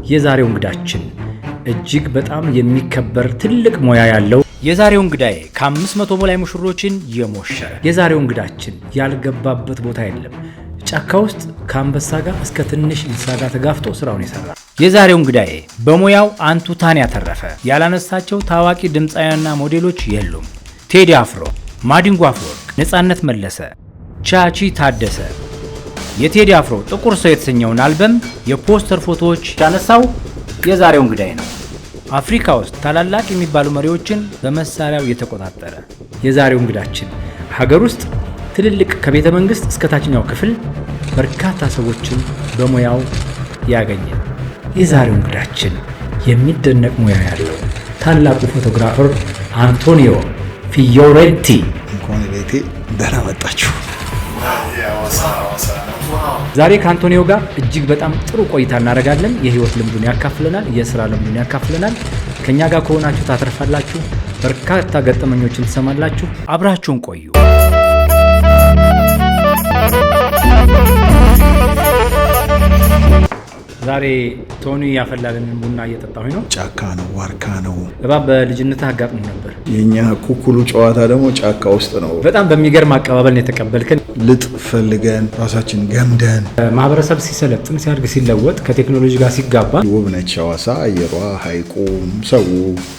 የዛሬው እንግዳችን እጅግ በጣም የሚከበር ትልቅ ሙያ ያለው የዛሬው እንግዳዬ ከ500 በላይ ሙሽሮችን የሞሸረ የዛሬው እንግዳችን ያልገባበት ቦታ የለም። ጫካ ውስጥ ከአንበሳ ጋር እስከ ትንሽ እንስሳ ጋር ተጋፍጦ ስራውን ይሰራ። የዛሬው እንግዳዬ በሙያው አንቱታን ያተረፈ ያላነሳቸው ታዋቂ ድምፃውያንና ሞዴሎች የሉም። ቴዲ አፍሮ፣ ማዲንጎ አፈወርቅ፣ ነፃነት መለሰ፣ ቻቺ ታደሰ። የቴዲ አፍሮ ጥቁር ሰው የተሰኘውን አልበም የፖስተር ፎቶዎች ያነሳው የዛሬው እንግዳዬ ነው። አፍሪካ ውስጥ ታላላቅ የሚባሉ መሪዎችን በመሳሪያው የተቆጣጠረ የዛሬው እንግዳችን ሀገር ውስጥ ትልልቅ ከቤተ መንግስት እስከ ታችኛው ክፍል በርካታ ሰዎችን በሙያው ያገኘ የዛሬው እንግዳችን የሚደነቅ ሙያ ያለው ታላቁ ፎቶግራፈር አንቶኒዮ ፊዮሬንቲ። እንኳን ቤቴ ደህና መጣችሁ። ዛሬ ከአንቶኒዮ ጋር እጅግ በጣም ጥሩ ቆይታ እናደርጋለን። የህይወት ልምዱን ያካፍለናል፣ የስራ ልምዱን ያካፍለናል። ከኛ ጋር ከሆናችሁ ታተርፋላችሁ፣ በርካታ ገጠመኞችን ትሰማላችሁ። አብራችሁን ቆዩ። ዛሬ ቶኒ ያፈላልንን ቡና እየጠጣሁኝ ነው። ጫካ ነው፣ ዋርካ ነው። እባብ በልጅነትህ አጋጥሞ ነበር? የኛ ኩኩሉ ጨዋታ ደግሞ ጫካ ውስጥ ነው። በጣም በሚገርም አቀባበል ነው የተቀበልከን። ልጥ ፈልገን ራሳችን ገምደን ማህበረሰብ ሲሰለጥን ሲያድግ ሲለወጥ ከቴክኖሎጂ ጋር ሲጋባ ውብ ነች ሐዋሳ። አየሯ፣ ሐይቁም፣ ሰው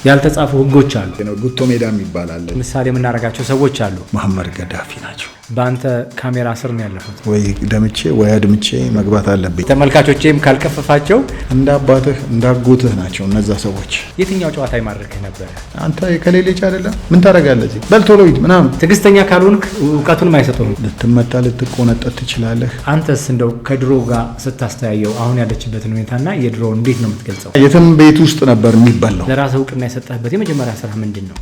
ያልተጻፉ ህጎች አሉ። ጉቶ ሜዳ የሚባላል ምሳሌ የምናደርጋቸው ሰዎች አሉ። መሐመድ ገዳፊ ናቸው። በአንተ ካሜራ ስር ነው ያለፉት። ወይ ደምቼ ወይ አድምቼ መግባት አለብኝ። ተመልካቾቼም ካልቀፈፋቸው እንደ አባትህ እንዳጎትህ ናቸው እነዛ ሰዎች። የትኛው ጨዋታ ይማርክህ ነበር? አንተ የከሌሌች አይደለም ምን ታደርጋለህ? በልቶሎ ሂድ ምናምን። ትዕግስተኛ ካልሆንክ እውቀቱን አይሰጡም። ልትመታ ልትቆነጠጥ ትችላለህ። አንተስ እንደው ከድሮ ጋር ስታስተያየው አሁን ያለችበትን ሁኔታና የድሮ እንዴት ነው የምትገልጸው? የትም ቤት ውስጥ ነበር የሚበላው። ለራስህ እውቅና የሰጠህበት የመጀመሪያ ስራ ምንድን ነው?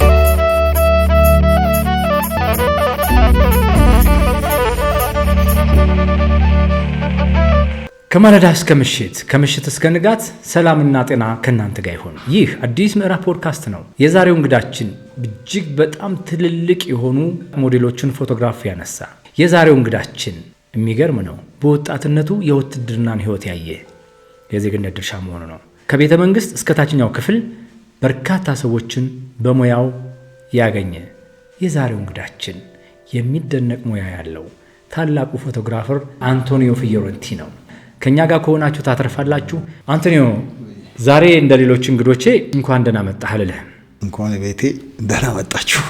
ከማለዳ እስከ ምሽት ከምሽት እስከ ንጋት ሰላምና ጤና ከእናንተ ጋር ይሁን። ይህ አዲስ ምዕራፍ ፖድካስት ነው። የዛሬው እንግዳችን እጅግ በጣም ትልልቅ የሆኑ ሞዴሎችን ፎቶግራፍ ያነሳ የዛሬው እንግዳችን የሚገርም ነው። በወጣትነቱ የውትድርናን ህይወት ያየ የዜግነት ድርሻ መሆኑ ነው። ከቤተ መንግስት እስከ ታችኛው ክፍል በርካታ ሰዎችን በሙያው ያገኘ የዛሬው እንግዳችን የሚደነቅ ሙያ ያለው ታላቁ ፎቶግራፈር አንቶኒዮ ፊዮሬንቲ ነው። ከኛ ጋር ከሆናችሁ ታተርፋላችሁ። አንቶኒዮ፣ ዛሬ እንደ ሌሎች እንግዶቼ እንኳን ደህና መጣህ አልልህም። እንኳን ቤቴ ደህና መጣችሁ።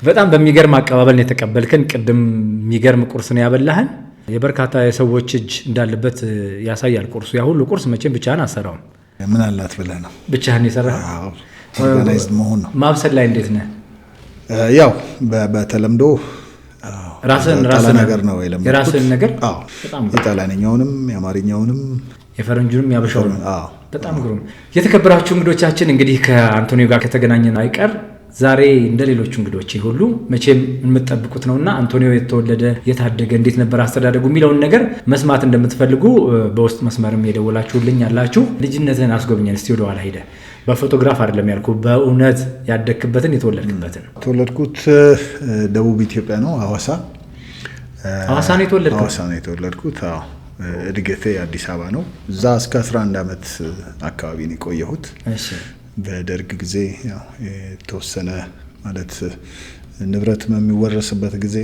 በጣም በሚገርም አቀባበል ነው የተቀበልከን። ቅድም የሚገርም ቁርስ ነው ያበላህን። የበርካታ የሰዎች እጅ እንዳለበት ያሳያል ቁርሱ። ያ ሁሉ ቁርስ መቼም ብቻህን አሰራውም። ምን አላት ብለህ ነው? ብቻህን የሰራህ? ኦርጋናይዝድ መሆን ነው። ማብሰል ላይ እንዴት ነህ? ያው በተለምዶ ራስን ነገር ነው የለመድኩት። የራስን ነገር በጣም የጣሊያንኛውንም የአማርኛውንም የፈረንጁንም ያበሻውንም በጣም ግሩም። የተከበራችሁ እንግዶቻችን እንግዲህ ከአንቶኒዮ ጋር ከተገናኘን አይቀር ዛሬ እንደ ሌሎቹ እንግዶቼ ሁሉ መቼም የምትጠብቁት ነውና አንቶኒዮ የተወለደ የታደገ እንዴት ነበር አስተዳደጉ የሚለውን ነገር መስማት እንደምትፈልጉ በውስጥ መስመርም የደወላችሁልኝ ያላችሁ ልጅነትህን አስጎብኘን እስቲ ወደ ኋላ ሄደህ። በፎቶግራፍ አይደለም ያልኩ፣ በእውነት ያደግክበትን የተወለድክበትን። የተወለድኩት ደቡብ ኢትዮጵያ ነው፣ ሐዋሳ ነው የተወለድኩት። ሐዋሳ ነው የተወለድኩት። እድገቴ አዲስ አበባ ነው። እዛ እስከ 11 ዓመት አካባቢ ነው የቆየሁት። እሺ። በደርግ ጊዜ ያው የተወሰነ ማለት ንብረት የሚወረስበት ጊዜ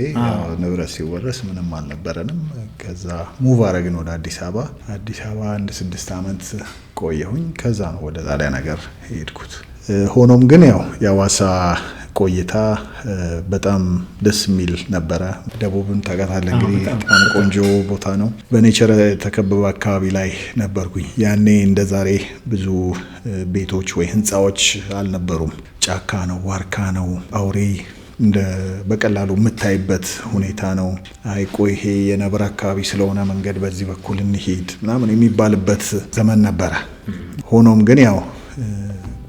ንብረት ሲወረስ ምንም አልነበረንም። ከዛ ሙቭ አረግን ወደ አዲስ አበባ። አዲስ አበባ 6 ዓመት ቆየሁኝ። ከዛ ነው ወደ ጣሊያን ሀገር ሄድኩት። ሆኖም ግን ያው የሐዋሳ ቆይታ በጣም ደስ የሚል ነበረ። ደቡብን ታውቃታለህ እንግዲህ፣ በጣም ቆንጆ ቦታ ነው። በኔቸር የተከበበ አካባቢ ላይ ነበርኩኝ። ያኔ እንደ ዛሬ ብዙ ቤቶች ወይ ህንፃዎች አልነበሩም። ጫካ ነው፣ ዋርካ ነው፣ አውሬ እንደ በቀላሉ የምታይበት ሁኔታ ነው። አይቆ ይሄ የነብር አካባቢ ስለሆነ መንገድ በዚህ በኩል እንሂድ ምናምን የሚባልበት ዘመን ነበረ። ሆኖም ግን ያው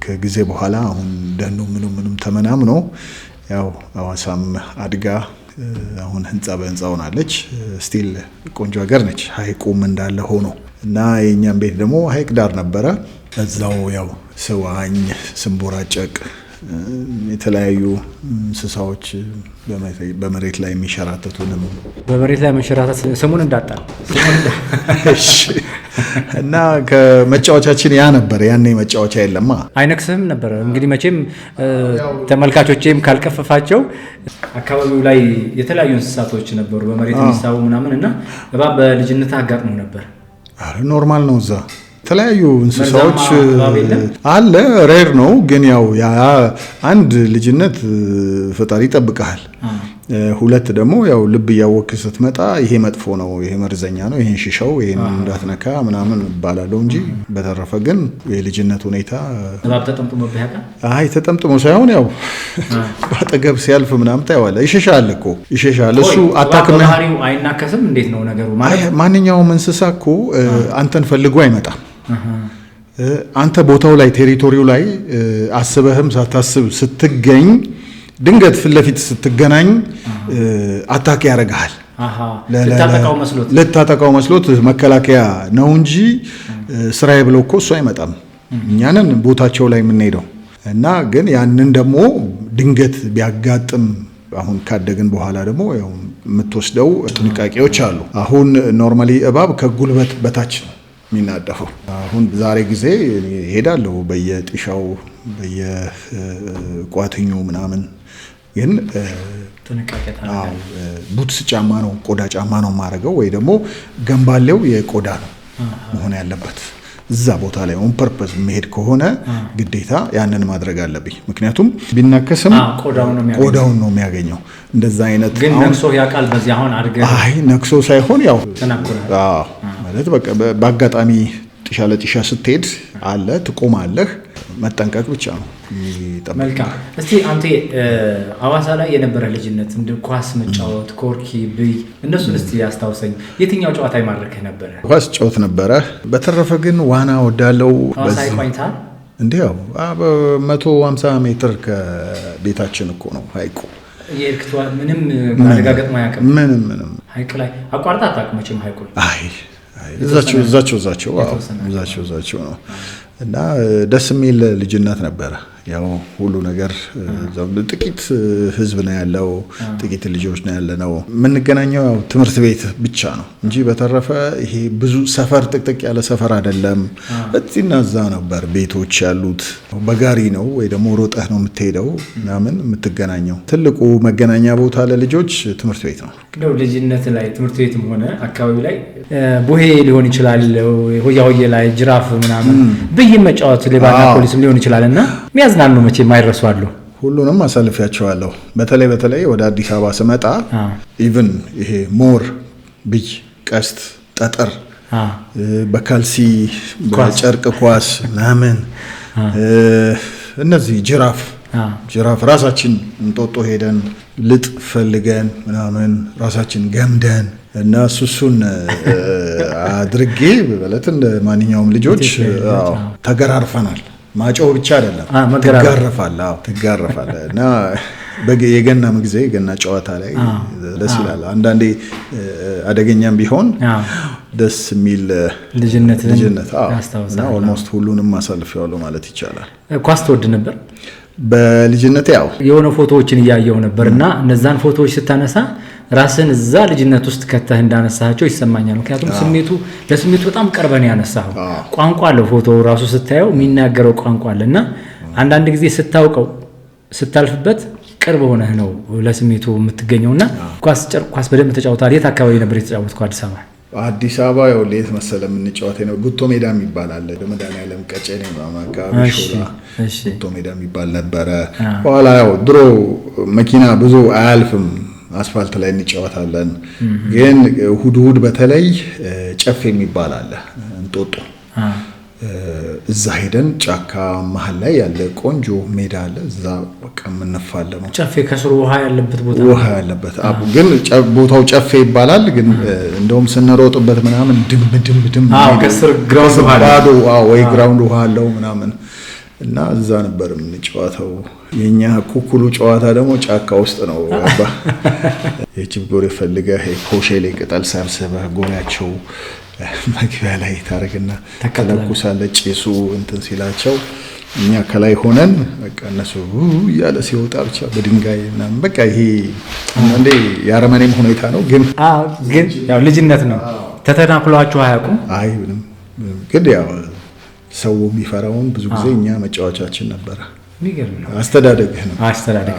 ከጊዜ በኋላ አሁን ደኑ ምንም ተመናምኖ ያው ሐዋሳም አድጋ አሁን ህንጻ በህንጻ ሆናለች። ስቲል ቆንጆ ሀገር ነች፣ ሐይቁም እንዳለ ሆኖ እና የኛም ቤት ደግሞ ሐይቅ ዳር ነበረ። እዛው ያው ስዋኝ ስንቦራጨቅ የተለያዩ እንስሳዎች በመሬት ላይ የሚሸራተቱንም በመሬት ላይ መንሸራተት ስሙን እንዳጣ እና ከመጫወቻችን ያ ነበር። ያኔ መጫወቻ የለማ። አይነክስህም ነበር እንግዲህ መቼም ተመልካቾቼም ካልቀፈፋቸው አካባቢው ላይ የተለያዩ እንስሳቶች ነበሩ በመሬት የሚሳቡ ምናምን እና እባብ በልጅነት አጋጥሞ ነበር? ኖርማል ነው እዛ የተለያዩ እንስሳዎች አለ። ሬር ነው ግን ያው ያ አንድ ልጅነት ፈጣሪ ይጠብቃል። ሁለት ደግሞ ያው ልብ እያወቅህ ስትመጣ ይሄ መጥፎ ነው፣ ይሄ መርዘኛ ነው፣ ይሄን ሽሻው፣ ይሄን እንዳትነካ ምናምን እባላለሁ እንጂ በተረፈ ግን የልጅነት ሁኔታ እባብ ተጠምጥሞብህ ያውቃል? አይ ተጠምጥሞ ሳይሆን ያው ባጠገብ ሲያልፍ ምናምን ታየዋለህ። ይሸሻል እኮ ይሸሻል። እሱ አታክም ባህሪው አይናከስም። እንዴት ነው ነገሩ? ማለት ማንኛውም እንስሳ እኮ አንተን ፈልጎ አይመጣም። አንተ ቦታው ላይ ቴሪቶሪው ላይ አስበህም ሳታስብ ስትገኝ ድንገት ፊት ለፊት ስትገናኝ አታክ ያደርግሃል። ልታጠቃው መስሎት መከላከያ ነው እንጂ ስራዬ ብሎ እኮ እሱ አይመጣም። እኛንን ቦታቸው ላይ የምንሄደው እና ግን ያንን ደግሞ ድንገት ቢያጋጥም አሁን ካደግን በኋላ ደግሞ ያው የምትወስደው ጥንቃቄዎች አሉ። አሁን ኖርማሊ እባብ ከጉልበት በታች ነው የሚናደፈው። አሁን ዛሬ ጊዜ ሄዳለሁ በየጥሻው በየቋትኙ ምናምን ግን ቡትስ ጫማ ነው ቆዳ ጫማ ነው የማደርገው ወይ ደግሞ ገንባሌው የቆዳ ነው መሆን ያለበት። እዛ ቦታ ላይ ኦን ፐርፐዝ መሄድ ከሆነ ግዴታ ያንን ማድረግ አለብኝ። ምክንያቱም ቢናከስም ቆዳውን ነው የሚያገኘው። እንደዛ አይነት ግን ነክሶ ያቃል በዚህ አሁን አድርገህ አይ ነክሶ ሳይሆን ያው ማለት በቃ በአጋጣሚ ጢሻ ለጢሻ ስትሄድ አለ ትቆማለህ። መጠንቀቅ ብቻ ነው የሚጠበቅ። መልካም። እስቲ አንተ ሐዋሳ ላይ የነበረ ልጅነት እንደ ኳስ መጫወት፣ ኮርኪ፣ ብይ እነሱን እስቲ ያስታውሰኝ። የትኛው ጨዋታ ይማርከህ ነበረ? ኳስ ጨዋታ ነበረ። በተረፈ ግን ዋና ወዳለው ሐዋሳ ይቆይታል እንዴው 150 ሜትር ከቤታችን እኮ ነው ሐይቁ። የእርክቷ ምንም ማረጋገጥ ማያቀም ምንም ሐይቁ ላይ አቋርጣ አታውቅም መቼም ሐይቁ አይ እዛቸው ነው እና ደስ የሚል ልጅነት ነበረ። ያው ሁሉ ነገር ጥቂት ህዝብ ነው ያለው፣ ጥቂት ልጆች ነው ያለነው። የምንገናኘው ያው ትምህርት ቤት ብቻ ነው እንጂ በተረፈ ይሄ ብዙ ሰፈር ጥቅጥቅ ያለ ሰፈር አይደለም። እዚህና እዛ ነበር ቤቶች ያሉት። በጋሪ ነው ወይ ደግሞ ሮጠህ ነው የምትሄደው ምናምን የምትገናኘው። ትልቁ መገናኛ ቦታ ለልጆች ትምህርት ቤት ነው። እንደው ልጅነት ላይ ትምህርት ቤትም ሆነ አካባቢ ላይ ቡሄ ሊሆን ይችላል፣ ሆያ ሆዬ ላይ ጅራፍ ምናምን ብይ መጫወት ሌባና ፖሊስም ሊሆን ይችላልና ሚያዝናኑ መቼ የማይረሱ አሉ። ሁሉንም አሳልፊያቸዋለሁ። በተለይ ወደ አዲስ አበባ ስመጣ ኢቭን ይሄ ሞር ብይ፣ ቀስት፣ ጠጠር፣ በካልሲ በጨርቅ ኳስ ምናምን እነዚህ ጅራፍ ራሳችን እንጦጦ ሄደን ልጥ ፈልገን ምናምን ራሳችን ገምደን እና እሱን አድርጌ ማለት እንደ ማንኛውም ልጆች ተገራርፈናል። ማጮህ ብቻ አይደለም ትጋረፋለህ እና የገና ጊዜ የገና ጨዋታ ላይ ደስ ይላል። አንዳንዴ አደገኛም ቢሆን ደስ የሚል ልጅነት እና ኦልሞስት ሁሉንም አሳልፌዋለሁ ማለት ይቻላል። ኳስ ትወድ ነበር? በልጅነት ያው የሆነ ፎቶዎችን እያየሁ ነበርና እነዛን ፎቶዎች ስታነሳ ራስን እዛ ልጅነት ውስጥ ከተህ እንዳነሳቸው ይሰማኛል። ምክንያቱም ለስሜቱ በጣም ቀርበን ያነሳው ቋንቋ አለው። ፎቶ ራሱ ስታየው የሚናገረው ቋንቋ አለና አንዳንድ ጊዜ ስታውቀው ስታልፍበት ቅርብ ሆነህ ነው ለስሜቱ የምትገኘውና ኳስ በደንብ ተጫውተሃል። የት አካባቢ ነበር የተጫወትከው? አዲስ አበባ ያው ሌት መሰለ የምንጫወተው ነው። ጉቶ ሜዳ የሚባል አለ። በመድኃኒዓለም ቀጨኔ አካባቢ ሾላ ጉቶ ሜዳ የሚባል ነበረ። በኋላ ያው ድሮ መኪና ብዙ አያልፍም፣ አስፋልት ላይ እንጫወታለን። ግን እሑድ በተለይ ጨፌ የሚባል አለ እንጦጦ። እዛ ሄደን ጫካ መሀል ላይ ያለ ቆንጆ ሜዳ አለ። እዛ በቃ የምንፋለመው ጨፌ ከስሩ ውሃ ያለበት ቦታ ግን ቦታው ጨፌ ይባላል። ግን እንደውም ስንሮጥበት ምናምን ድም ከስር ግራውንድ ወይ ግራውንድ ውሃ አለው ምናምን እና እዛ ነበር የምንጫወተው። የኛ ኩኩሉ ጨዋታ ደግሞ ጫካ ውስጥ ነው። የጅብ ጎሬ ፈልገህ ኮሼሌ ቅጠል ሰብስበህ ጎሪያቸው መግቢያ ላይ ታረግና ተለኩሳለ። ጭሱ እንትን ሲላቸው እኛ ከላይ ሆነን በቃ እነሱ ያለ ሲወጣ ብቻ በድንጋይ ምናምን በቃ ይሄ እንደ ያረመኔም ሁኔታ ነው። ግን ያው ልጅነት ነው። ተተናክሏችሁ አያውቁም? አይ ምንም ግን ያው ሰው የሚፈራውን ብዙ ጊዜ እኛ መጫወቻችን ነበረ። የሚገርም ነው። አስተዳደግህ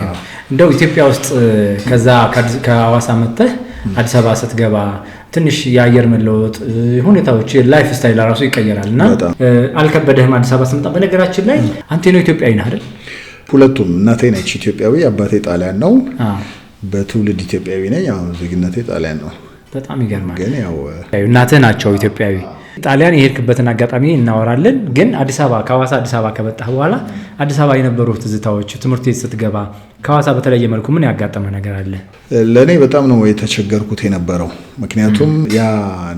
ነው። እንደው ኢትዮጵያ ውስጥ ከዛ ከሐዋሳ መጥተህ አዲስ አበባ ስትገባ ትንሽ የአየር መለወጥ ሁኔታዎች ላይፍ ስታይል ራሱ ይቀየራል እና አልከበደህም አዲስ አበባ ስትመጣ? በነገራችን ላይ አንተ ነው ኢትዮጵያዊ ነህ አይደል? ሁለቱም እናቴ ነች ኢትዮጵያዊ፣ አባቴ ጣሊያን ነው። በትውልድ ኢትዮጵያዊ ነኝ። ያው ዜግነቴ ጣሊያን ነው። በጣም ይገርማል። ግን ያው እናትህ ናቸው ኢትዮጵያዊ። ጣሊያን የሄድክበትን አጋጣሚ እናወራለን። ግን አዲስ አበባ ከሐዋሳ አዲስ አበባ ከመጣህ በኋላ አዲስ አበባ የነበሩ ትዝታዎች፣ ትምህርት ቤት ስትገባ ከሐዋሳ በተለየ መልኩ ምን ያጋጠመ ነገር አለ? ለእኔ በጣም ነው የተቸገርኩት የነበረው። ምክንያቱም ያ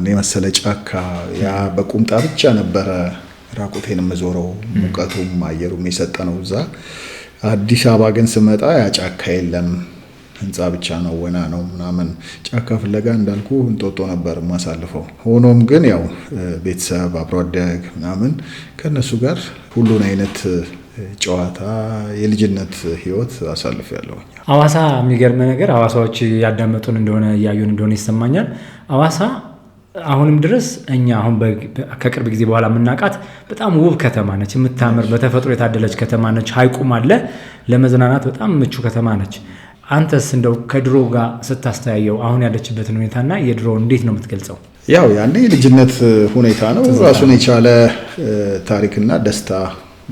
የመሰለ ጫካ፣ ያ በቁምጣ ብቻ ነበረ ራቁቴን የምዞረው። ሙቀቱም አየሩም የሰጠ ነው እዛ። አዲስ አበባ ግን ስመጣ ያ ጫካ የለም፣ ህንፃ ብቻ ነው፣ ወና ነው ምናምን። ጫካ ፍለጋ እንዳልኩ እንጦጦ ነበር ማሳልፈው። ሆኖም ግን ያው ቤተሰብ አብሮ አደግ ምናምን ከነሱ ጋር ሁሉን አይነት ጨዋታ የልጅነት ህይወት አሳልፍ ያለው። ሐዋሳ የሚገርም ነገር ሐዋሳዎች ያዳመጡን እንደሆነ እያዩን እንደሆነ ይሰማኛል። ሐዋሳ አሁንም ድረስ እኛ አሁን ከቅርብ ጊዜ በኋላ የምናውቃት በጣም ውብ ከተማ ነች። የምታምር በተፈጥሮ የታደለች ከተማ ነች። ሐይቁም አለ። ለመዝናናት በጣም ምቹ ከተማ ነች። አንተስ እንደው ከድሮ ጋር ስታስተያየው አሁን ያለችበትን ሁኔታና የድሮ እንዴት ነው የምትገልጸው? ያው ያኔ የልጅነት ሁኔታ ነው። ራሱን የቻለ ታሪክና ደስታ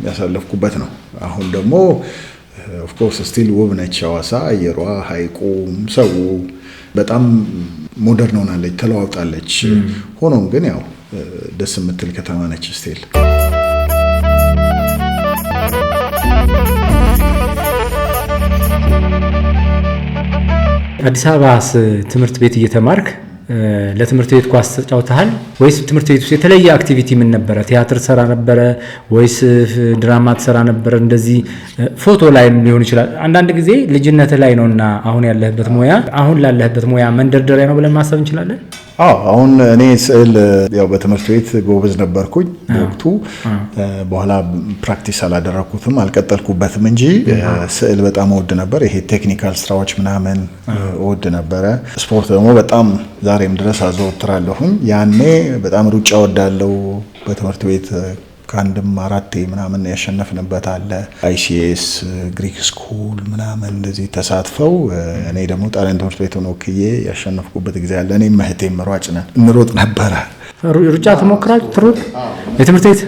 ያሳለፍኩበት ነው። አሁን ደግሞ ኦፍኮርስ ስቲል ውብ ነች ሐዋሳ። አየሯ፣ ሐይቁም፣ ሰው በጣም ሞደርን ሆናለች፣ ተለዋውጣለች። ሆኖም ግን ያው ደስ የምትል ከተማ ነች ስቲል። አዲስ አበባስ ትምህርት ቤት እየተማርክ ለትምህርት ቤት ኳስ ተጫውተሃል ወይስ ትምህርት ቤት ውስጥ የተለየ አክቲቪቲ ምን ነበረ? ቲያትር ሰራ ነበረ ወይስ ድራማ ትሰራ ነበረ? እንደዚህ ፎቶ ላይ ሊሆን ይችላል። አንዳንድ ጊዜ ልጅነት ላይ ነውና አሁን ያለህበት ሙያ አሁን ላለህበት ሙያ መንደርደሪያ ነው ብለን ማሰብ እንችላለን። አሁን እኔ ስዕል ያው በትምህርት ቤት ጎበዝ ነበርኩኝ በወቅቱ። በኋላ ፕራክቲስ አላደረኩትም አልቀጠልኩበትም እንጂ ስዕል በጣም እወድ ነበር። ይሄ ቴክኒካል ስራዎች ምናምን እወድ ነበረ። ስፖርት ደግሞ በጣም ዛሬም ድረስ አዘወትራለሁኝ። ያኔ በጣም ሩጫ እወዳለሁ። በትምህርት ቤት ከአንድም 4 ምናምን ያሸነፍንበት አለ። አይሲኤስ ግሪክ ስኩል ምናምን እንደዚህ ተሳትፈው እኔ ደግሞ ጣሊያን ትምህርት ቤቱን ወክዬ ያሸነፍኩበት ጊዜ አለ። እኔም እህቴም ሯጭ ነን፣ እንሮጥ ነበረ። ሩጫ ትሞክራለህ? ትሮጥ? የትምህርት ቤት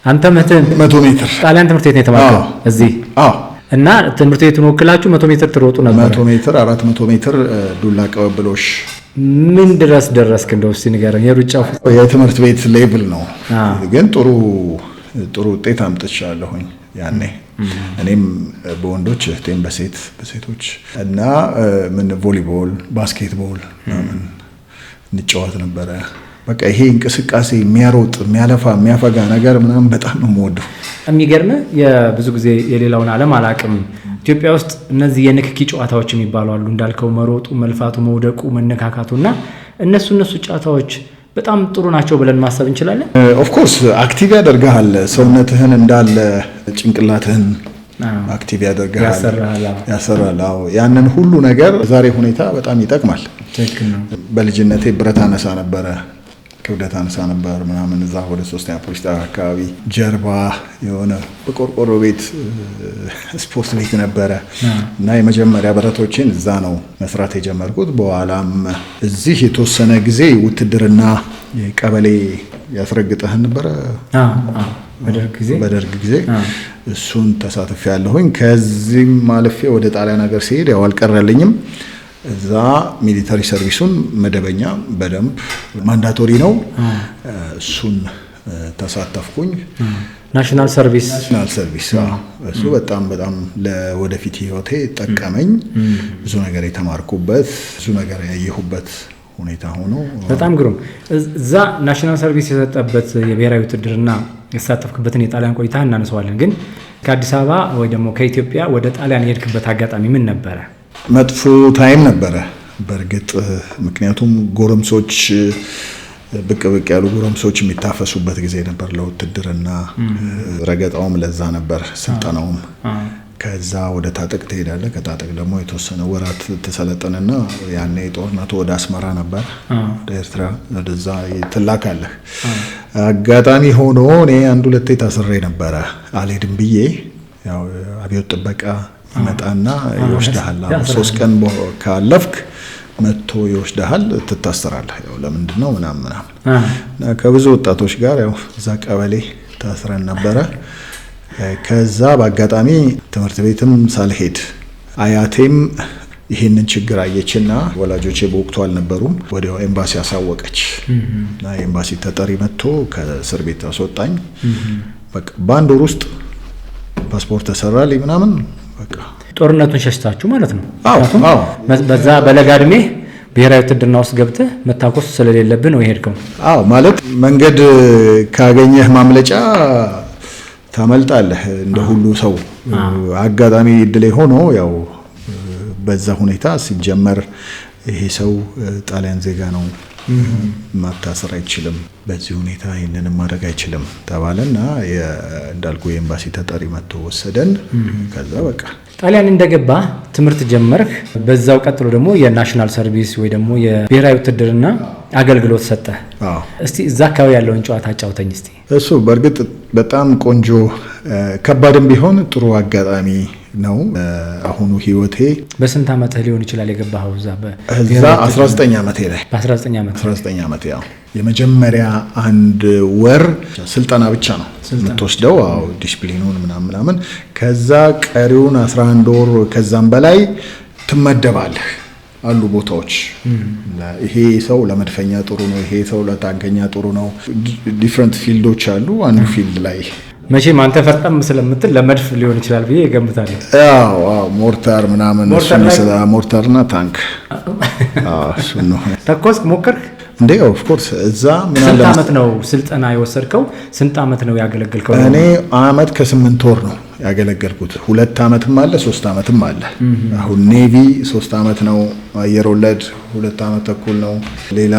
አንተ 100 ሜትር ጣሊያን ትምህርት ቤት ነው የተማርከው እዚህ? እና ትምህርት ቤቱን ወክላችሁ 100 ሜትር ትሮጡ ነበር? 100 ሜትር 400 ሜትር ዱላ ቀበብሎሽ። ምን ድረስ ደረስክ? እንደው እስቲ ንገረኝ። የሩጫው የትምህርት ቤት ሌቭል ነው፣ ግን ጥሩ ውጤት አምጥቻለሁኝ ያኔ። እኔም በወንዶች እህቴም በሴቶች እና ምን ቮሊቦል፣ ባስኬትቦል ምናምን እንጫወት ነበረ። በቃ ይሄ እንቅስቃሴ የሚያሮጥ የሚያለፋ የሚያፈጋ ነገር ምናምን በጣም ነው የምወደው። የሚገርምህ የብዙ ጊዜ የሌላውን ዓለም አላቅም። ኢትዮጵያ ውስጥ እነዚህ የንክኪ ጨዋታዎች የሚባሉ አሉ እንዳልከው፣ መሮጡ፣ መልፋቱ፣ መውደቁ፣ መነካካቱ እና እነሱ ጨዋታዎች በጣም ጥሩ ናቸው ብለን ማሰብ እንችላለን። ኦፍኮርስ አክቲቭ ያደርግሃል፣ ሰውነትህን እንዳለ ጭንቅላትህን አክቲቭ ያደርግሃል፣ ያሰራል። ያንን ሁሉ ነገር ዛሬ ሁኔታ በጣም ይጠቅማል። በልጅነቴ ብረት አነሳ ነበረ፣ ክብደት አነሳ ነበር ምናምን። እዛ ወደ 3ኛ ፖሊስ ጣቢያ አካባቢ ጀርባ የሆነ በቆርቆሮ ቤት ስፖርት ቤት ነበረ እና የመጀመሪያ ብረቶችን እዛ ነው መስራት የጀመርኩት። በኋላም እዚህ የተወሰነ ጊዜ ውትድርና ቀበሌ ያስረግጠህን ነበረ በደርግ ጊዜ እሱን ተሳትፌ ያለሁኝ። ከዚህም ማለፌ ወደ ጣሊያን ሀገር ሲሄድ ያው አልቀረልኝም። እዛ ሚሊታሪ ሰርቪሱን መደበኛ በደንብ ማንዳቶሪ ነው፣ እሱን ተሳተፍኩኝ። ናሽናል ሰርቪስ እሱ በጣም ለወደፊት ህይወቴ ጠቀመኝ። ብዙ ነገር የተማርኩበት ብዙ ነገር ያየሁበት ሁኔታ ሆኖ በጣም ግሩም። እዛ ናሽናል ሰርቪስ የሰጠበት የብሔራዊ ውትድርና የተሳተፍክበትን የጣሊያን ቆይታ እናነሳዋለን። ግን ከአዲስ አበባ ወይ ደግሞ ከኢትዮጵያ ወደ ጣሊያን የሄድክበት አጋጣሚ ምን ነበረ? መጥፎ ታይም ነበረ በእርግጥ። ምክንያቱም ጎረምሶች ብቅ ያሉ ጎረምሶች የሚታፈሱበት ጊዜ ነበር ለውትድርና። ረገጣውም ለዛ ነበር፣ ስልጠናውም ከዛ ወደ ታጠቅ ትሄዳለህ። ከታጠቅ ደግሞ የተወሰነ ወራት ተሰለጠንና ያኔ ጦርነቱ ወደ አስመራ ነበር፣ ወደ ኤርትራ ወደዛ ትላካለህ። አጋጣሚ ሆኖ እኔ 1-2 ታስሬ ነበረ። አልሄድም ብዬ ያው አብዮት ጥበቃ ይመጣና ይወስድሃል። 3 ቀን ካለፍክ መጥቶ ይወስድሃል፣ ትታሰራለህ። ያው ለምንድነው ምናምን ከብዙ ወጣቶች ጋር ያው እዛ ቀበሌ ታስረን ነበረ። ከዛ በአጋጣሚ ትምህርት ቤትም ሳልሄድ አያቴም ይህንን ችግር አየችና ወላጆቼ በወቅቱ አልነበሩም። ወዲያው ኤምባሲ አሳወቀች እና ኤምባሲ ተጠሪ መጥቶ ከእስር ቤት አስወጣኝ። በቃ በአንድ ወር ውስጥ ፓስፖርት ተሰራልኝ ምናምን። በቃ ጦርነቱን ሸሽታችሁ ማለት ነው? አዎ። በዛ በለጋ ዕድሜ ብሔራዊ ውትድርና ውስጥ ገብተህ መታኮስ ስለሌለብህ ነው የሄድከው? አዎ። ማለት መንገድ ካገኘህ ማምለጫ ታመልጣለህ እንደ ሁሉ ሰው። አጋጣሚ እድሌ ሆኖ ያው በዛ ሁኔታ ሲጀመር ይሄ ሰው ጣሊያን ዜጋ ነው፣ ማታሰር አይችልም፣ በዚህ ሁኔታ ይህንን ማድረግ አይችልም ተባለና እንዳልኩ የኤምባሲ ተጠሪ መጥቶ ወሰደን። ከዛ በቃ ጣሊያን እንደገባ ትምህርት ጀመርክ። በዛው ቀጥሎ ደግሞ የናሽናል ሰርቪስ ወይ ደግሞ የብሔራዊ ውትድርና አገልግሎት ሰጠ። እስቲ እዛ አካባቢ ያለውን ጨዋታ አጫውተኝ እስቲ። እሱ በእርግጥ በጣም ቆንጆ ከባድም ቢሆን ጥሩ አጋጣሚ ነው። አሁኑ ህይወቴ በስንት ዓመትህ ሊሆን ይችላል የገባኸው እዛ? 19 ዓመቴ ላይ። በ19 ዓመቴ ያው የመጀመሪያ 1 ወር ስልጠና ብቻ ነው የምትወስደው። አዎ ዲሲፕሊኑን ምናምን። ከዛ ቀሪውን 11 ወር ከዛም በላይ ትመደባለህ። አሉ ቦታዎች ይሄ ሰው ለመድፈኛ ጥሩ ነው፣ ይሄ ሰው ለታንከኛ ጥሩ ነው። ዲፍረንት ፊልዶች አሉ። አንዱ ፊልድ ላይ መቼም አንተ ፈርጠም ስለምትል ለመድፍ ሊሆን ይችላል ብዬ እገምታለሁ። አዎ ሞርታር ምናምን ሞርታርና ታንክ እሱ ነው። ተኮስክ? ሞከርክ እንዴ? ኦፍ ኮርስ። እዛ ምን አለ። ስንት ዓመት ነው ስልጠና የወሰድከው? ስንት ዓመት ነው ያገለገልከው? እኔ ዓመት ከ8 ወር ነው ያገለገልኩት። 2 ዓመትም አለ 3 ዓመትም አለ። አሁን ኔቪ 3 ዓመት ነው፣ አየር ወለድ 2 ዓመት ተኩል ነው፣ ሌላ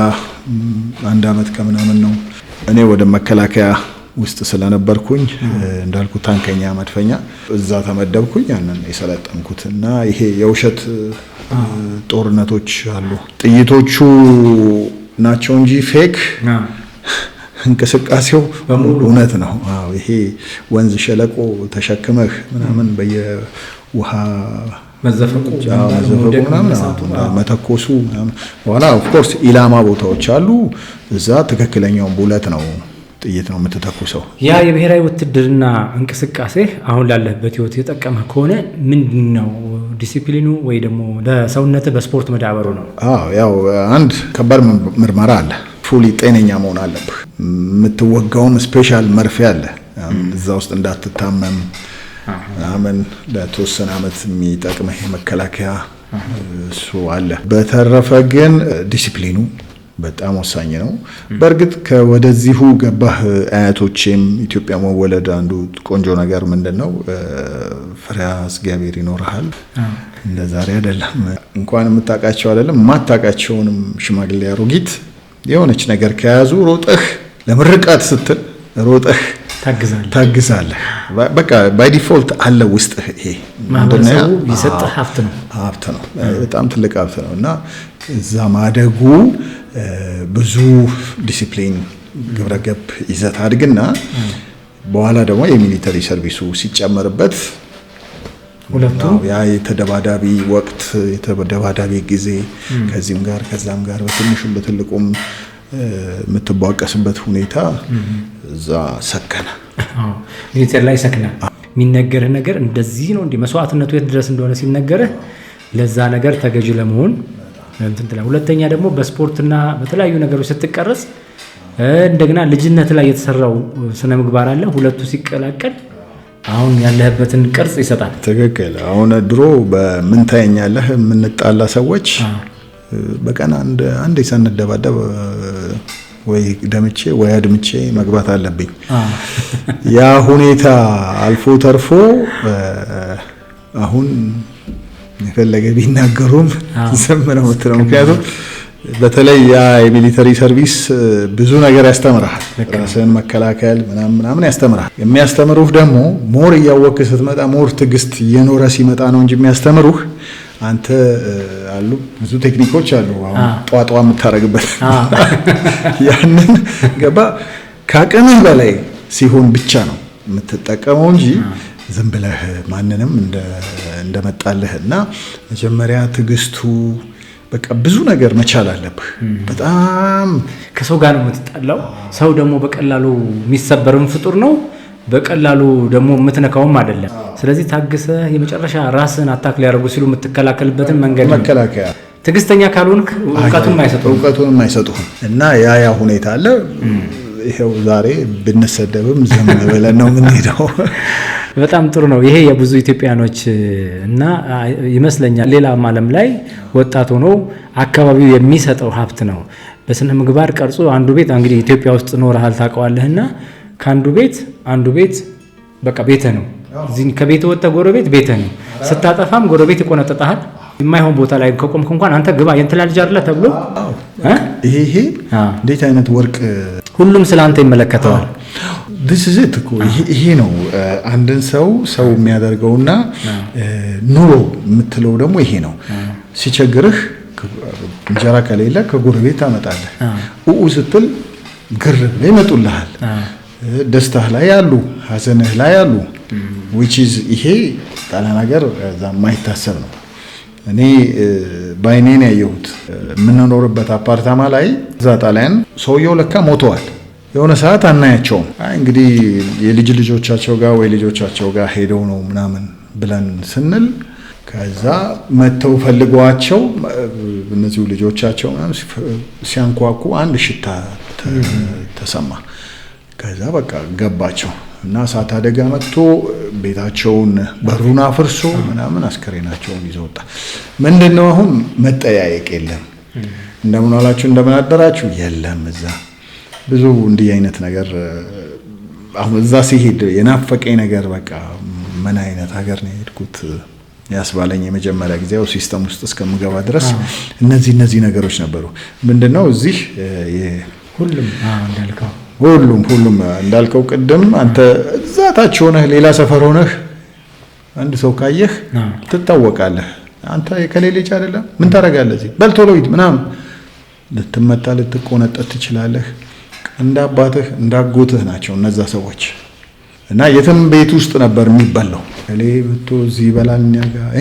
1 ዓመት ከምናምን ነው። እኔ ወደ መከላከያ ውስጥ ስለነበርኩኝ እንዳልኩ ታንከኛ መድፈኛ እዛ ተመደብኩኝ። ያንን የሰለጠንኩት እና ይሄ የውሸት ጦርነቶች አሉ፣ ጥይቶቹ ናቸው እንጂ ፌክ እንቅስቃሴው በሙሉ እውነት ነው። አዎ ይሄ ወንዝ ሸለቆ ተሸክመህ ምናምን በየውሃ መዘፈቁ ምናምን መተኮሱ ምናምን። በኋላ ኦፍ ኮርስ ኢላማ ቦታዎች አሉ። እዛ ትክክለኛውን ቡለት ነው ጥይት ነው የምትተኩሰው። ያ የብሔራዊ ውትድርና እንቅስቃሴ አሁን ላለበት ህይወት የጠቀመህ ከሆነ ምንድነው? ዲሲፕሊኑ ወይ ደግሞ ለሰውነት በስፖርት መዳበሩ ነው? ያው አንድ ከባድ ምርመራ አለ። ፉሊ ጤነኛ መሆን አለብህ። የምትወጋውም ስፔሻል መርፌ አለ እዛ ውስጥ እንዳትታመም ምናምን ለተወሰነ ዓመት የሚጠቅምህ የመከላከያ እሱ አለ። በተረፈ ግን ዲሲፕሊኑ በጣም ወሳኝ ነው። በእርግጥ ከወደዚሁ ገባህ አያቶቼም ኢትዮጵያ መወለድ አንዱ ቆንጆ ነገር ምንድነው? ፍሬሃ እግዚአብሔር ይኖርሃል። እንደ ዛሬ አይደለም። እንኳን የምታውቃቸው አይደለም የማታውቃቸውንም ሽማግሌ አሮጊት የሆነች ነገር ከያዙ ሮጠህ ለምርቃት ስትል ሮጠህ ታግዛለህ። በቃ ባይ ዲፎልት አለ ውስጥ ይሄ ማህበረሰቡ ይሰጥህ ሀብት ነው። በጣም ትልቅ ሀብት ነው እና እዛ ማደጉ ብዙ ዲሲፕሊን ግብረገብ ይዘት አድግና በኋላ ደግሞ የሚሊተሪ ሰርቪሱ ሲጨመርበት ሁለቱም ያ የተደባዳቢ ወቅት የተደባዳቢ ጊዜ ከዚህም ጋር ከዛም ጋር በትንሹም በትልቁም የምትቧቀስበት ሁኔታ እዛ ሰከነ። ሚሊተሪ ላይ ሰከነ። የሚነገርህ ነገር እንደዚህ ነው እንዴ? መስዋዕትነቱ የት ድረስ እንደሆነ ሲነገርህ ለዛ ነገር ተገዥ ለመሆን እንትን። ሁለተኛ ደግሞ በስፖርትና በተለያዩ ነገሮች ስትቀረጽ እንደገና ልጅነት ላይ የተሰራው ስነ ምግባር አለ። ሁለቱ ሲቀላቀል አሁን ያለህበትን ቅርጽ ይሰጣል። ትክክል። አሁን ድሮ በምን ታየኛለህ የምንጣላ ሰዎች በቀን አንዴ ሳንደባደብ ወይ ደምቼ ወይ አድምቼ መግባት አለብኝ። ያ ሁኔታ አልፎ ተርፎ አሁን የፈለገ ቢናገሩም ዝም ነው የምትለው። ምክንያቱም በተለይ ያ የሚሊተሪ ሰርቪስ ብዙ ነገር ያስተምርሃል። ራስን መከላከል ምናምን ያስተምርሃል። የሚያስተምሩህ ደግሞ ሞር እያወቅህ ስትመጣ ሞር ትዕግስት እየኖረ ሲመጣ ነው እንጂ የሚያስተምሩህ አንተ አሉ ብዙ ቴክኒኮች አሉ። አሁን ጧጧ የምታረግበት ያንን ገባ ከአቅምህ በላይ ሲሆን ብቻ ነው የምትጠቀመው እንጂ ዝም ብለህ ማንንም እንደመጣልህና መጀመሪያ ትዕግስቱ በቃ ብዙ ነገር መቻል አለብህ። በጣም ከሰው ጋር ነው የምትጣላው። ሰው ደግሞ በቀላሉ የሚሰበርም ፍጡር ነው፣ በቀላሉ ደግሞ የምትነካውም አይደለም። ስለዚህ ታግሰህ የመጨረሻ ራስን አታክ ሊያደርጉ ሲሉ የምትከላከልበትን መንገድ መከላከያ ትዕግስተኛ ካልሆንክ እውቀቱን የማይሰጡህም እና ያ ሁኔታ አለ። ይሄው ዛሬ ብንሰደብም ዝም ብለን ነው የምንሄደው። በጣም ጥሩ ነው። ይሄ የብዙ ኢትዮጵያኖች እና ይመስለኛል ሌላም ዓለም ላይ ወጣት ሆኖ አካባቢው የሚሰጠው ሀብት ነው። በስነ ምግባር ቀርጾ አንዱ ቤት እንግዲህ ኢትዮጵያ ውስጥ ኖረሃል ታውቀዋለህና ከአንዱ ቤት አንዱ ቤት በቃ ቤትህ ነው። እዚህ ከቤት ወጥተህ ጎረቤት ቤትህ ነው። ስታጠፋም ጎረቤት ይቆነጥጣሃል። የማይሆን ቦታ ላይ ከቆምክ እንኳን አንተ ግባ የእንትና ልጅ አይደለ ተብሎ ይሄ እንዴት አይነት ወርቅ ሁሉም ስላንተ ይመለከተዋል። this is it እኮ ይሄ ነው አንድን ሰው የሚያደርገውና ኑሮ የምትለው ደግሞ ይሄ ነው። ሲቸግርህ እንጀራ ከሌለ ከጎረቤት ታመጣለህ። ስትል ግር ብለው ይመጡልሃል። ደስታህ ላይ ያሉ ሀዘንህ ላይ ያሉ which is ይሄ ጣሊያን ሀገር እዛ የማይታሰብ ነው። እኔ ባይኔን ያየሁት የምንኖርበት አፓርታማ ላይ እዛ ጣሊያን ሰውየው ለካ ሞተዋል። የሆነ ሰዓት አናያቸውም። እንግዲህ የልጅ ልጆቻቸው ጋር ወይ ልጆቻቸው ጋር ሄደው ነው ምናምን ብለን ስንል ከዛ መተው ፈልገዋቸው እነዚሁ ልጆቻቸው ሲያንኳኩ አንድ ሽታ ተሰማ። ከዛ በቃ ገባቸው እና እሳት አደጋ መጥቶ ቤታቸውን በሩን አፍርሶ ምናምን አስከሬናቸውን ይዘው ወጣ። ምንድነው አሁን መጠያየቅ የለም። እንደምን ዋላችሁ እንደምን አደራችሁ የለም። እዛ ብዙ እንዲህ አይነት ነገር አሁን እዛ ሲሄድ የናፈቀኝ ነገር በቃ ምን አይነት ሀገር ነው የሄድኩት ያስባለኝ የመጀመሪያ ጊዜ ያው ሲስተም ውስጥ እስከምገባ ድረስ እነዚህ ነገሮች ነበሩ። ምንድነው እዚህ ሁሉም እንዳልከው ቅድም አንተ እዛ ታች ሆነህ ሌላ ሰፈር ሆነህ አንድ ሰው ካየህ ትታወቃለህ። አንተ የከሌ ልጅ አይደለም ምን ታደርጋለህ እዚህ በል ቶሎ ሂድ ምናምን ልትመታ ልትቆነጠጥ ትችላለህ። እንደ አባትህ እንዳጎትህ ናቸው እነዛ ሰዎች እና የትም ቤት ውስጥ ነበር የሚበላው። ከሌ ብቶ እዚህ ይበላል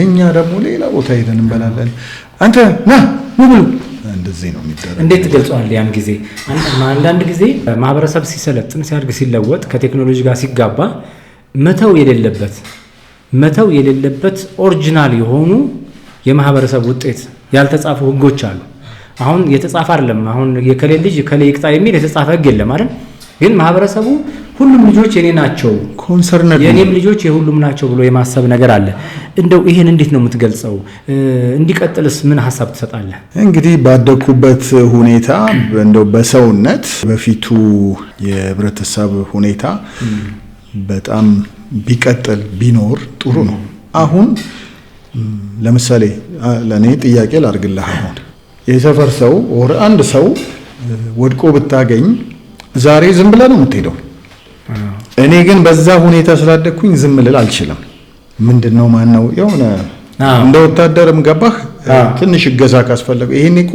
እኛ ደግሞ ሌላ ቦታ ሄደን እንበላለን። አንተ ና ብሉ እንደዚህ ነው የሚደረገው። እንዴት ትገልጸዋለህ ያን ጊዜ? አንዳንድ ጊዜ ማህበረሰብ ሲሰለጥን ሲያድግ ሲለወጥ ከቴክኖሎጂ ጋር ሲጋባ መተው የሌለበት ኦሪጂናል የሆኑ የማህበረሰብ ውጤት ያልተጻፉ ህጎች አሉ። አሁን የተጻፈ አይደለም። አሁን የከሌ ልጅ ከሌ ይቅጣ የሚል የተጻፈ ህግ የለም አይደል? ግን ማህበረሰቡ ሁሉም ልጆች የኔ ናቸው ኮንሰርንድ የኔም ልጆች የሁሉም ናቸው ብሎ የማሰብ ነገር አለ። እንደው ይሄን እንዴት ነው የምትገልጸው? እንዲቀጥልስ ምን ሐሳብ ትሰጣለህ? እንግዲህ ባደኩበት ሁኔታ እንደው በሰውነት በፊቱ የህብረተሰብ ሁኔታ በጣም ቢቀጥል ቢኖር ጥሩ ነው። አሁን ለምሳሌ ለኔ ጥያቄ ላርግልህ። አሁን የሰፈር ሰው ወር አንድ ሰው ወድቆ ብታገኝ ዛሬ ዝም ብለህ ነው የምትሄደው። እኔ ግን በዛ ሁኔታ ስላደኩኝ ዝም ልል አልችልም። ምንድነው ማነው የሆነ እንደ ወታደርም ገባህ ትንሽ እገዛ ካስፈለገ ይሄን እኮ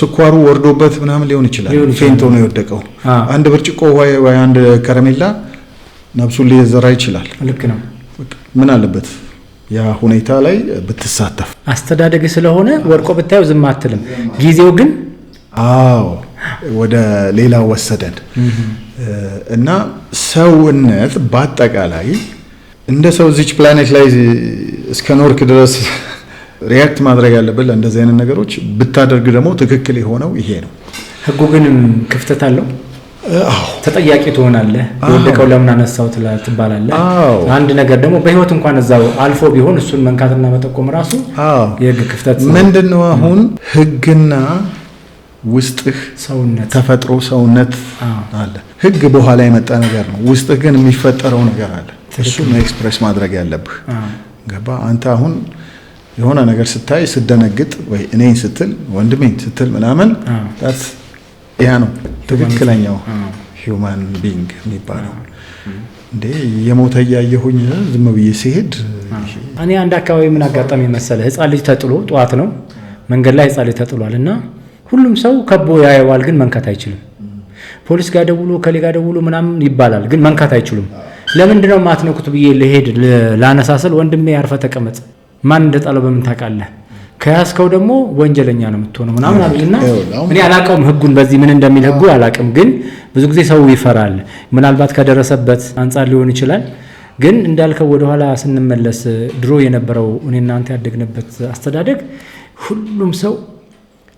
ስኳሩ ወርዶበት ምናምን ሊሆን ይችላል። ፌንቶ ነው የወደቀው። አንድ ብርጭቆ ወይ አንድ ከረሜላ ነፍሱን ሊዘራ ይችላል። ልክ ነው። ምን አለበት ያ ሁኔታ ላይ ብትሳተፍ። አስተዳደግ ስለሆነ ወርቆ ብታየው ዝም አትልም። ጊዜው ግን ወደ ሌላ ወሰደን እና ሰውነት በአጠቃላይ እንደ ሰው እዚች ፕላኔት ላይ እስከ ኖርክ ድረስ ሪያክት ማድረግ ያለብን እንደዚህ አይነት ነገሮች ብታደርግ ደግሞ ትክክል የሆነው ይሄ ነው። ህጉ ግን ክፍተት አለው። ተጠያቂ ትሆናለህ። የወደቀው ለምን አነሳው ትባላለህ። አንድ ነገር ደግሞ በህይወት እንኳን እዛው አልፎ ቢሆን እሱን መንካትና መጠቆም ራሱ የህግ ክፍተት ምንድነው? አሁን ህግና ውስጥህ ሰውነት ተፈጥሮ ሰውነት አለ። ህግ በኋላ የመጣ ነገር ነው። ውስጥህ ግን የሚፈጠረው ነገር አለ። እሱ ነው ኤክስፕሬስ ማድረግ ያለብህ። ገባ? አንተ አሁን የሆነ ነገር ስታይ ስደነግጥ ወይ እኔን ስትል ወንድሜን ስትል ምናምን ያ ነው ትክክለኛው ሂውማን ቢንግ የሚባለው። እንዴ የሞተ እያየሁኝ ዝም ብዬ ሲሄድ እኔ አንድ አካባቢ ምን አጋጣሚ መሰለ ህፃን ልጅ ተጥሎ ጠዋት ነው መንገድ ላይ ህፃን ልጅ ተጥሏል እና ሁሉም ሰው ከቦ ያየዋል፣ ግን መንካት አይችልም። ፖሊስ ጋር ደውሎ ከሌ ጋር ደውሎ ምናምን ይባላል፣ ግን መንካት አይችሉም። ለምንድነው ማትነኩት ብዬ ልሄድ ላነሳስል ወንድሜ ያርፈ ተቀመጥ፣ ማን እንደጣለው በምን ታውቃለህ? ከያዝከው ደግሞ ወንጀለኛ ነው የምትሆነው ምናምን አሉና እኔ አላውቀውም ህጉን በዚህ ምን እንደሚል ህጉ አላውቅም፣ ግን ብዙ ጊዜ ሰው ይፈራል። ምናልባት ከደረሰበት አንጻር ሊሆን ይችላል። ግን እንዳልከው ወደኋላ ስንመለስ ድሮ የነበረው እኔና አንተ ያደግንበት አስተዳደግ ሁሉም ሰው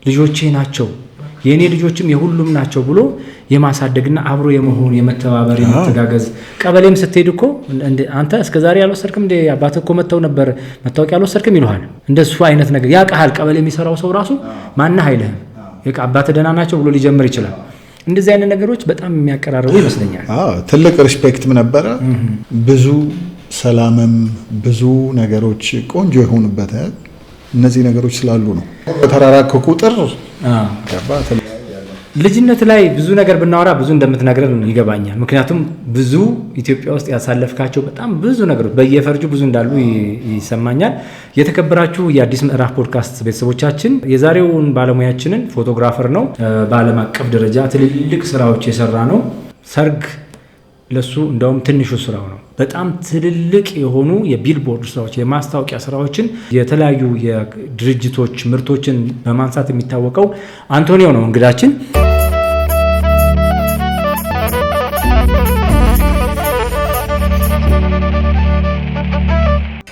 ልጆቼ ናቸው የኔ ልጆችም የሁሉም ናቸው ብሎ የማሳደግና አብሮ የመሆን የመተባበር የመተጋገዝ ቀበሌም ስትሄድ እኮ አንተ እስከዛሬ ያልወሰድክም እንደ አባትህ እኮ መተው ነበር መታወቂያ ያልወሰድክም ይሉሃል። እንደሱ አይነት ነገር ያውቃል። ቀበሌ የሚሰራው ሰው ራሱ ማንህ አይልህም። አባትህ ደህና ናቸው ብሎ ሊጀምር ይችላል። እንደዚህ አይነት ነገሮች በጣም የሚያቀራርቡ ይመስለኛል። ትልቅ ሪስፔክትም ነበረ። ብዙ ሰላምም ብዙ ነገሮች ቆንጆ የሆኑበት እነዚህ ነገሮች ስላሉ ነው። በተራራከ ቁጥር ልጅነት ላይ ብዙ ነገር ብናወራ ብዙ እንደምትነግረን ይገባኛል። ምክንያቱም ብዙ ኢትዮጵያ ውስጥ ያሳለፍካቸው በጣም ብዙ ነገሮች በየፈርጁ ብዙ እንዳሉ ይሰማኛል። የተከበራችሁ የአዲስ ምዕራፍ ፖድካስት ቤተሰቦቻችን የዛሬውን ባለሙያችንን ፎቶግራፈር ነው። በዓለም አቀፍ ደረጃ ትልልቅ ስራዎች የሰራ ነው። ሰርግ ለሱ እንደውም ትንሹ ስራው ነው። በጣም ትልልቅ የሆኑ የቢልቦርድ ስራዎች፣ የማስታወቂያ ስራዎችን፣ የተለያዩ የድርጅቶች ምርቶችን በማንሳት የሚታወቀው አንቶኒዮ ነው እንግዳችን።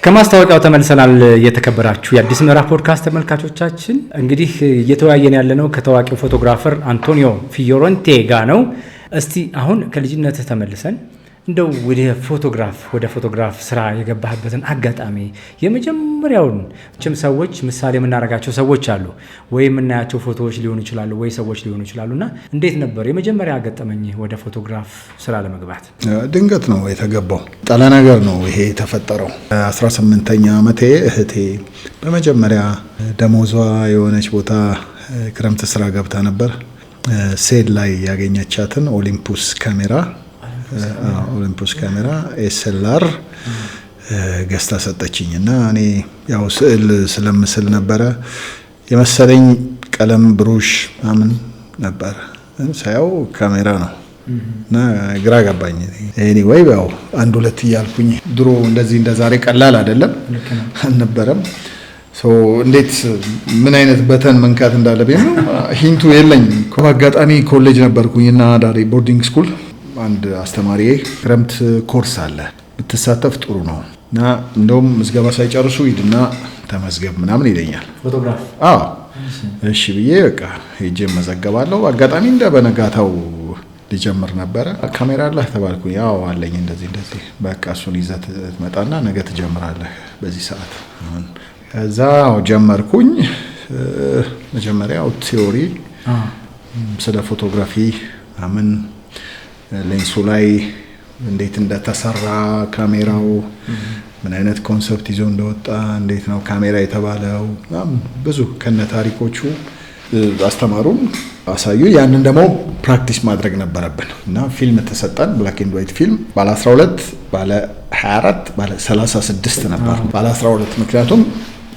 ከማስታወቂያው ተመልሰናል። የተከበራችሁ የአዲስ ምዕራፍ ፖድካስት ተመልካቾቻችን እንግዲህ እየተወያየን ያለነው ከታዋቂው ፎቶግራፈር አንቶኒዮ ፊዮረንቴ ጋር ነው። እስቲ አሁን ከልጅነትህ ተመልሰን እንደው ወደ ፎቶግራፍ ስራ የገባህበትን አጋጣሚ የመጀመሪያውን ሰዎች ምሳሌ የምናደርጋቸው ሰዎች አሉ ወይ የምናያቸው ፎቶዎች ሊሆኑ ይችላሉ ወይ ሰዎች ሊሆኑ ይችላሉና እንዴት ነበር የመጀመሪያ አጋጠመኝ ወደ ፎቶግራፍ ስራ ለመግባት? ድንገት ነው የተገባው። ጠለ ነገር ነው ይሄ የተፈጠረው። 18ኛ ዓመቴ እህቴ በመጀመሪያ ደሞዟ የሆነች ቦታ ክረምት ስራ ገብታ ነበር። ሴል ላይ ያገኘቻትን ኦሊምፑስ ካሜራ ኤስኤልአር ገዝታ ሰጠችኝ እና እኔ ያው ስዕል ስለምስል ነበረ የመሰለኝ ቀለም ብሩሽ ምናምን ነበር፣ ሳያው ካሜራ ነው እና ግራ ገባኝ። ኤኒዌይ ያው አንድ ሁለት እያልኩኝ ድሮ እንደዚህ እንደዛሬ ቀላል አይደለም አልነበረም። እንዴት ምን አይነት በተን መንካት እንዳለብኝ ሂንቱ የለኝም። በአጋጣሚ ኮሌጅ ነበርኩኝና ዳሪ ቦርዲንግ ስኩል አንድ አስተማሪ ክረምት ኮርስ አለ ብትሳተፍ ጥሩ ነው እና እንደውም ምዝገባ ሳይጨርሱ ሂድና ተመዝገብ ምናምን ይለኛል። ፎቶግራፍ እሺ ብዬ በቃ ሄጄ መዘገባለሁ። አጋጣሚ እንደ በነጋታው ሊጀምር ነበረ። ካሜራ አለህ ተባልኩኝ። ያው አለኝ እንደዚህ በቃ እሱን ይዘህ ትመጣና ነገ ትጀምራለህ በዚህ ሰዓት። ከዛ ጀመርኩኝ። መጀመሪያው ቲዮሪ ስለ ፎቶግራፊ ምን ሌንሱ ላይ እንዴት እንደተሰራ ካሜራው ምን አይነት ኮንሰፕት ይዞ እንደወጣ እንዴት ነው ካሜራ የተባለው ብዙ ከነ ታሪኮቹ አስተማሩን አሳዩ። ያንን ደግሞ ፕራክቲስ ማድረግ ነበረብን እና ፊልም ተሰጠን። ብላክ ኤንድ ዋይት ፊልም ባለ 12 ባለ 24 ባለ 36 ነበር። ባለ 12 ምክንያቱም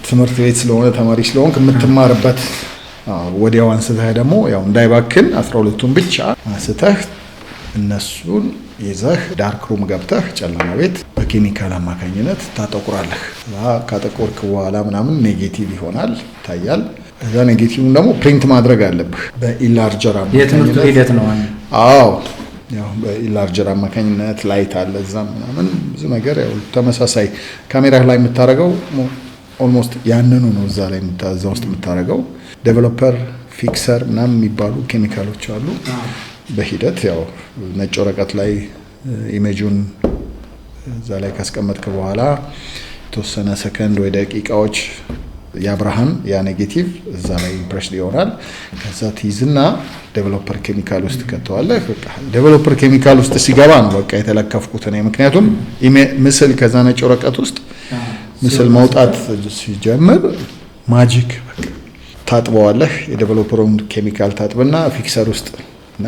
ትምህርት ቤት ስለሆነ ተማሪ ስለሆንክ የምትማርበት ወዲያው አንስተህ ደግሞ ያው እንዳይባክን 12ቱን ብቻ አንስተህ እነሱን ይዘህ ዳርክ ሩም ገብተህ ጨለማ ቤት በኬሚካል አማካኝነት ታጠቁራለህ። ካጠቆርክ በኋላ ምናምን ኔጌቲቭ ይሆናል ይታያል። እዛ ኔጌቲቭን ደግሞ ፕሪንት ማድረግ አለብህ በኢላርጀር አማካኝነት። የትምህርቱ ሂደት ነው። አዎ ያው በኢላርጀር አማካኝነት ላይት አለ እዛ ምናምን ብዙ ነገር ያው ተመሳሳይ ካሜራ ላይ የምታረገው ኦልሞስት ያንኑ ነው እዛ ላይ እዛ ውስጥ የምታረገው። ዴቨሎፐር ፊክሰር ምናምን የሚባሉ ኬሚካሎች አሉ። በሂደት ያው ነጭ ወረቀት ላይ ኢሜጁን እዛ ላይ ካስቀመጥክ በኋላ የተወሰነ ሰከንድ ወይ ደቂቃዎች ያብርሃን ያ ኔጌቲቭ እዛ ላይ ኢምፕሬሽን ይሆናል። ከዛ ትይዝና ዴቨሎፐር ኬሚካል ውስጥ ከተዋለህ። በቃ ዴቨሎፐር ኬሚካል ውስጥ ሲገባ ነው በቃ የተለከፍኩት እኔ። ምክንያቱም ምስል ከዛ ነጭ ወረቀት ውስጥ ምስል መውጣት ሲጀምር ማጂክ በቃ ታጥበዋለህ። የዴቨሎፐሩን ኬሚካል ታጥብና ፊክሰር ውስጥ እና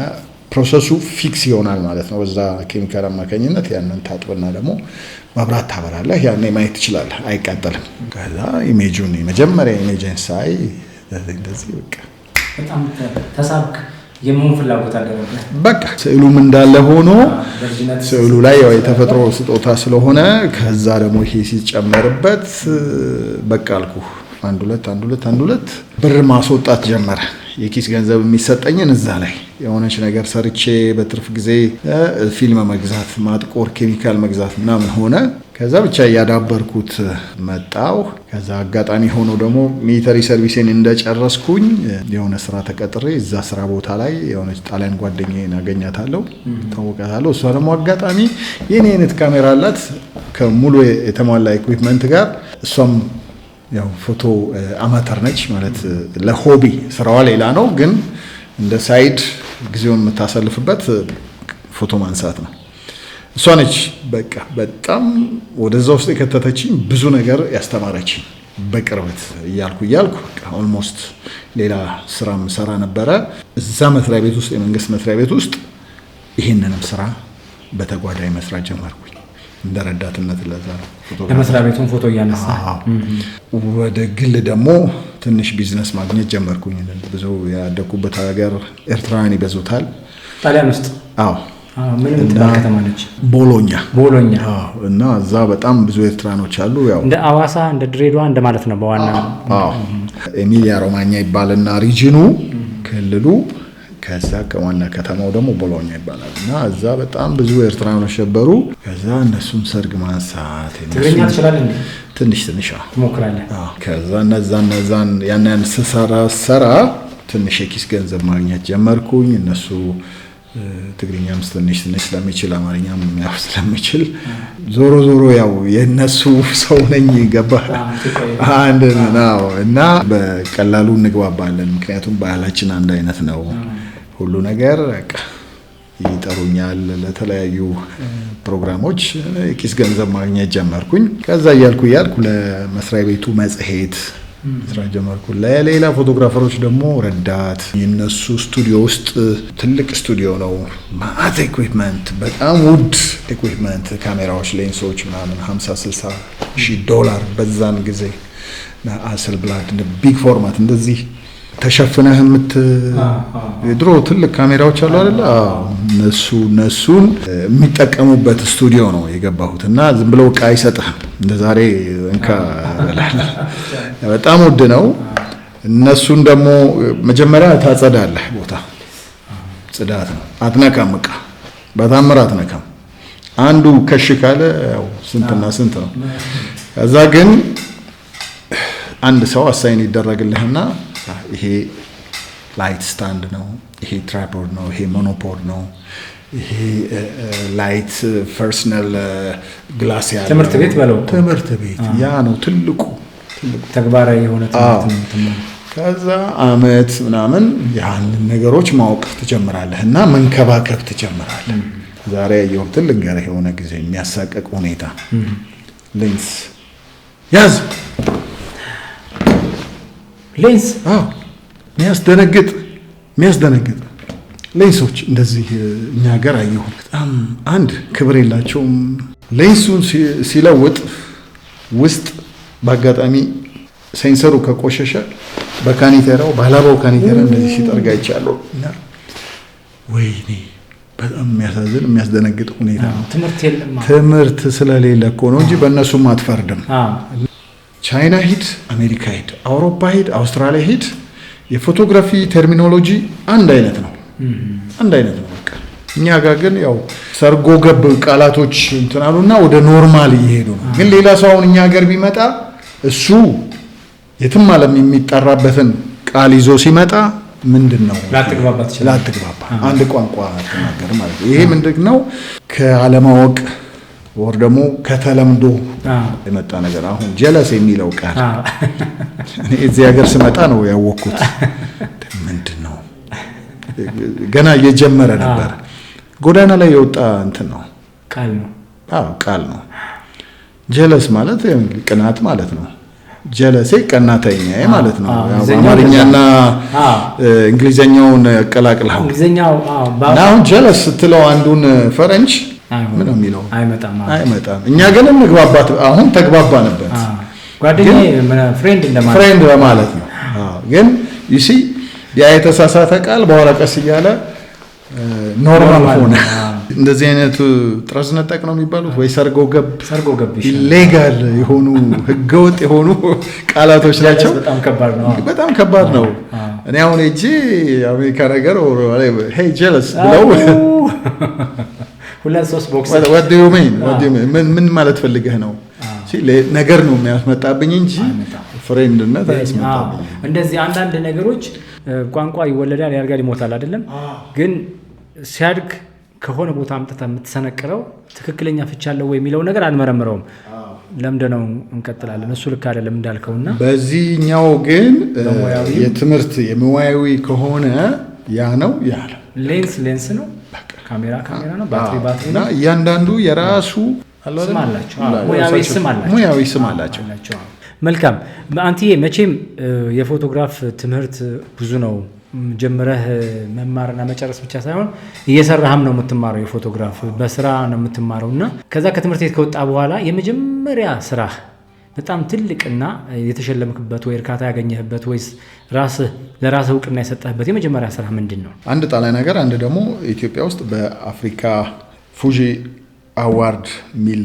ፕሮሰሱ ፊክስ ይሆናል ማለት ነው። በዛ ኬሚካል አማካኝነት ያንን ታጥብና ደግሞ መብራት ታበራለህ። ያኔ ማየት ትችላለህ፣ አይቃጠልም። ከዛ ኢሜጁን የመጀመሪያ ኢሜጅን ሳይ እንደዚህ በቃ በጣም ተሳብክ። የመሆን ፍላጎት አደረበት። በቃ ስዕሉም እንዳለ ሆኖ ስዕሉ ላይ ያው የተፈጥሮ ስጦታ ስለሆነ ከዛ ደግሞ ይሄ ሲጨመርበት በቃ አልኩ አንድ ሁለት ብር ማስወጣት ጀመረ። የኪስ ገንዘብ የሚሰጠኝን እዛ ላይ የሆነች ነገር ሰርቼ በትርፍ ጊዜ ፊልም መግዛት፣ ማጥቆር፣ ኬሚካል መግዛት ምናምን ሆነ። ከዛ ብቻ እያዳበርኩት መጣው። ከዛ አጋጣሚ ሆኖ ደግሞ ሚሊተሪ ሰርቪሴን እንደጨረስኩኝ የሆነ ስራ ተቀጥሬ እዛ ስራ ቦታ ላይ የሆነች ጣሊያን ጓደኛዬን አገኛታለሁ፣ ታወቃታለሁ። እሷ ደግሞ አጋጣሚ የኔ አይነት ካሜራ አላት ከሙሉ የተሟላ ኢኩዊፕመንት ጋር። እሷም ያው ፎቶ አማተር ነች ማለት ለሆቢ ስራዋ ሌላ ነው፣ ግን እንደ ሳይድ ጊዜውን የምታሳልፍበት ፎቶ ማንሳት ነው። እሷ ነች በቃ በጣም ወደዛ ውስጥ የከተተችኝ፣ ብዙ ነገር ያስተማረችኝ። በቅርበት እያልኩ ኦልሞስት ሌላ ስራም ሰራ ነበረ እዛ መስሪያ ቤት ውስጥ፣ የመንግስት መስሪያ ቤት ውስጥ። ይህንንም ስራ በተጓዳኝ መስራት ጀመርኩኝ እንደ ረዳትነት። ለዛ ለመስሪያ ቤቱን ፎቶ እያነሳ ወደ ግል ደግሞ ትንሽ ቢዝነስ ማግኘት ጀመርኩኝ። ብዙ ያደኩበት ሀገር ኤርትራውያን ይበዙታል ጣሊያን ውስጥ። አዎ ምን የምትባል ከተማ ነች? ቦሎኛ። እና እዛ በጣም ብዙ ኤርትራኖች አሉ። ያው እንደ አዋሳ እንደ ድሬዳዋ እንደማለት ነው በዋና። ኤሚሊያ ሮማኛ ይባልና ሪጅኑ ክልሉ፣ ከዛ ከዋና ከተማው ደግሞ ቦሎኛ ይባላል። እና እዛ በጣም ብዙ ኤርትራኖች ነበሩ። ከዛ እነሱን ሰርግ ማንሳት ትግርኛ ትችላለህ እንዴ? ትንሽ ትሞክራለህ? ከዛ እነዛን ያን ስሰራ ትንሽ የኪስ ገንዘብ ማግኘት ጀመርኩኝ። እነሱ ትግርኛም ትንሽ ስለሚችል አማርኛም ያው ስለሚችል ዞሮ ያው የነሱ ሰው ነኝ ገባህ አንድ ነው። እና በቀላሉ እንግባባለን፣ ምክንያቱም ባህላችን አንድ አይነት ነው። ሁሉ ነገር በቃ ይጠሩኛል ለተለያዩ ፕሮግራሞች። የኪስ ገንዘብ ማግኘት ጀመርኩኝ። ከዛ እያልኩ ለመስሪያ ቤቱ መጽሔት ስራ ጀመርኩ። ለሌላ ፎቶግራፈሮች ደግሞ ረዳት። የነሱ ስቱዲዮ ውስጥ ትልቅ ስቱዲዮ ነው፣ ማአት ኢኩዊፕመንት፣ በጣም ውድ ኢኩዊፕመንት፣ ካሜራዎች፣ ሌንሶች ምናምን $50,000 to $60,000 በዛን ጊዜ አስል ብላድ ቢግ ፎርማት እንደዚህ ተሸፍነህ የድሮ ትልቅ ካሜራዎች አሉ አይደል? እነሱን የሚጠቀሙበት ስቱዲዮ ነው የገባሁት። እና ዝም ብለው ዕቃ አይሰጥህም እንደ ዛሬ እንካ በጣም ውድ ነው። እነሱን ደግሞ መጀመሪያ ታጸዳለህ፣ ቦታ ጽዳት ነው። አትነካም፣ ዕቃ በታምር አትነካም። አንዱ ከሽ ካለ ያው ስንትና ስንት ነው። ከዛ ግን አንድ ሰው አሳይን ይደረግልህና ይሄ ላይት ስታንድ ነው፣ ይሄ ትራይፖድ ነው፣ ይሄ ሞኖፖድ ነው፣ ይሄ ላይት ፐርሰናል ግላስ ያለው ትምህርት ቤት በለው ትምህርት ቤት ያ ነው ትልቁ ተግባራዊ የሆነ ትምህርት ነው። ከዛ አመት ምናምን ያንን ነገሮች ማወቅ ትጀምራለህ እና መንከባከብ ትጀምራለህ። ዛሬ ያየው ትልቅ ገር የሆነ ጊዜ የሚያሳቀቅ ሁኔታ ሌንስ ያዝ ሌንስ የሚያስደነግጥ ሌንሶች እንደዚህ እኛ ሀገር አየሁ። በጣም አንድ ክብር የላቸውም። ሌንሱን ሲለውጥ ውስጥ በአጋጣሚ ሴንሰሩ ከቆሸሸ በካኒቴራው ባላባው ካኒቴራ እንደዚህ ሲጠርጋ ይቻላል። እና ወይኔ በጣም የሚያሳዝን የሚያስደነግጥ ሁኔታ ነው። ትምህርት ስለሌለ እኮ ነው እንጂ በእነሱም አትፈርድም። ቻይና ሂድ፣ አሜሪካ ሂድ፣ አውሮፓ ሂድ፣ አውስትራሊያ ሂድ፣ የፎቶግራፊ ተርሚኖሎጂ አንድ አይነት ነው። በቃ እኛ ጋር ግን ያው ሰርጎ ገብ ቃላቶች እንትን አሉና ወደ ኖርማል እየሄዱ ነው። ግን ሌላ ሰው አሁን እኛ ሀገር ቢመጣ እሱ የትም ዓለም የሚጠራበትን ቃል ይዞ ሲመጣ ምንድነው ላትግባባ አንድ ቋንቋ ተናገር ማለት ነው። ይሄ ምንድነው ከአለማወቅ ወር ደግሞ ከተለምዶ የመጣ ነገር። አሁን ጀለስ የሚለው ቃል እኔ እዚህ ሀገር ስመጣ ነው ያወቅኩት። ምንድነው ገና እየጀመረ ነበር። ጎዳና ላይ የወጣ እንትን ነው ቃል ነው። ጀለስ ማለት ቅናት ማለት ነው። ጀለሴ ቀናተኛ ማለት ነው። አማርኛና እንግሊዘኛውን ቀላቅለው እንግሊዘኛው አሁን ጀለስ ስትለው አንዱን ፈረንጅ ምን ነው የሚለው? አይመጣም። እኛ ግን እንግባባት አሁን ተግባባንበት። ጓደኛዬ ፍሬንድ ለማለት ነው። ግን you see ያ የተሳሳተ ቃል በኋላ ቀስ እያለ ኖርማል ሆነ። እንደዚህ አይነቱ ጥራዝ ነጠቅ ነው የሚባሉት ወይ ሰርጎ ገብ ሌጋል የሆኑ ህገወጥ የሆኑ ቃላቶች ናቸው። በጣም ከባድ ነው። እኔ አሁን እጂ አሜሪካ ነገር ሄይ ጀለስ ብለው ሁለት ሶስት ቦክስ what do you mean ምን ማለት ፈልገህ ነው? ነገር ነው የሚያስመጣብኝ እንጂ ፍሬንድነት አያስመጣብኝ። እንደዚህ አንዳንድ ነገሮች ቋንቋ ይወለዳል ያድጋል ይሞታል አይደለም። ግን ሲያድግ ከሆነ ቦታ አምጥተህ የምትሰነቅረው ትክክለኛ ፍቻ አለው ወይ የሚለው ነገር አንመረምረውም። ለምንድነው እንቀጥላለን? እሱ ልክ አይደለም እንዳልከውና በዚህኛው ግን የትምህርት የሙያዊ ከሆነ ያ ነው ያለው። ሌንስ ነው፣ ካሜራ ነው፣ ባትሪ ነው። እያንዳንዱ የራሱ ሙያዊ ስም አላቸው። መልካም አንቲዬ፣ መቼም የፎቶግራፍ ትምህርት ብዙ ነው። ጀምረህ መማርና መጨረስ ብቻ ሳይሆን እየሰራህም ነው የምትማረው። የፎቶግራፍ በስራ ነው የምትማረው እና ከዛ ከትምህርት ቤት ከወጣ በኋላ የመጀመሪያ ስራህ በጣም ትልቅና የተሸለምክበት ወይ እርካታ ያገኘህበት ወይስ ለራስህ እውቅና የሰጠህበት የመጀመሪያ ስራ ምንድን ነው? አንድ ጣሊያን ሀገር፣ አንድ ደግሞ ኢትዮጵያ ውስጥ በአፍሪካ ፉጂ አዋርድ ሚል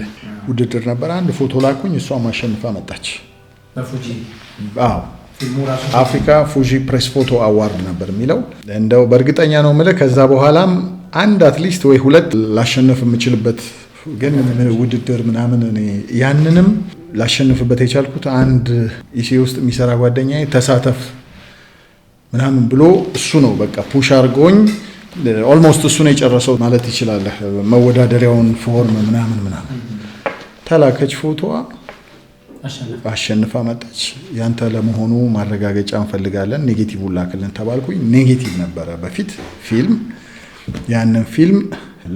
ውድድር ነበር። አንድ ፎቶ ላኩኝ፣ እሷ ማሸንፋ መጣች። በፉጂ አፍሪካ ፉጂ ፕሬስ ፎቶ አዋርድ ነበር የሚለው። እንደው በእርግጠኛ ነው የምልህ ከዛ በኋላም አንድ አትሊስት ወይ ሁለት ላሸነፍ የምችልበት ግን ውድድር ምናምን እኔ ያንንም ላሸንፍበት የቻልኩት አንድ ኢሲ ውስጥ የሚሰራ ጓደኛዬ ተሳተፍ ምናምን ብሎ እሱ ነው በቃ ፑሽ አድርጎኝ ኦልሞስት እሱ ነው የጨረሰው ማለት ይችላል። መወዳደሪያውን ፎርም ምናምን ተላከች፣ ፎቶዋ አሸንፋ መጣች። ያንተ ለመሆኑ ማረጋገጫ እንፈልጋለን፣ ኔጌቲቭ ላክልን ተባልኩኝ። ኔጌቲቭ ነበረ በፊት ፊልም። ያንን ፊልም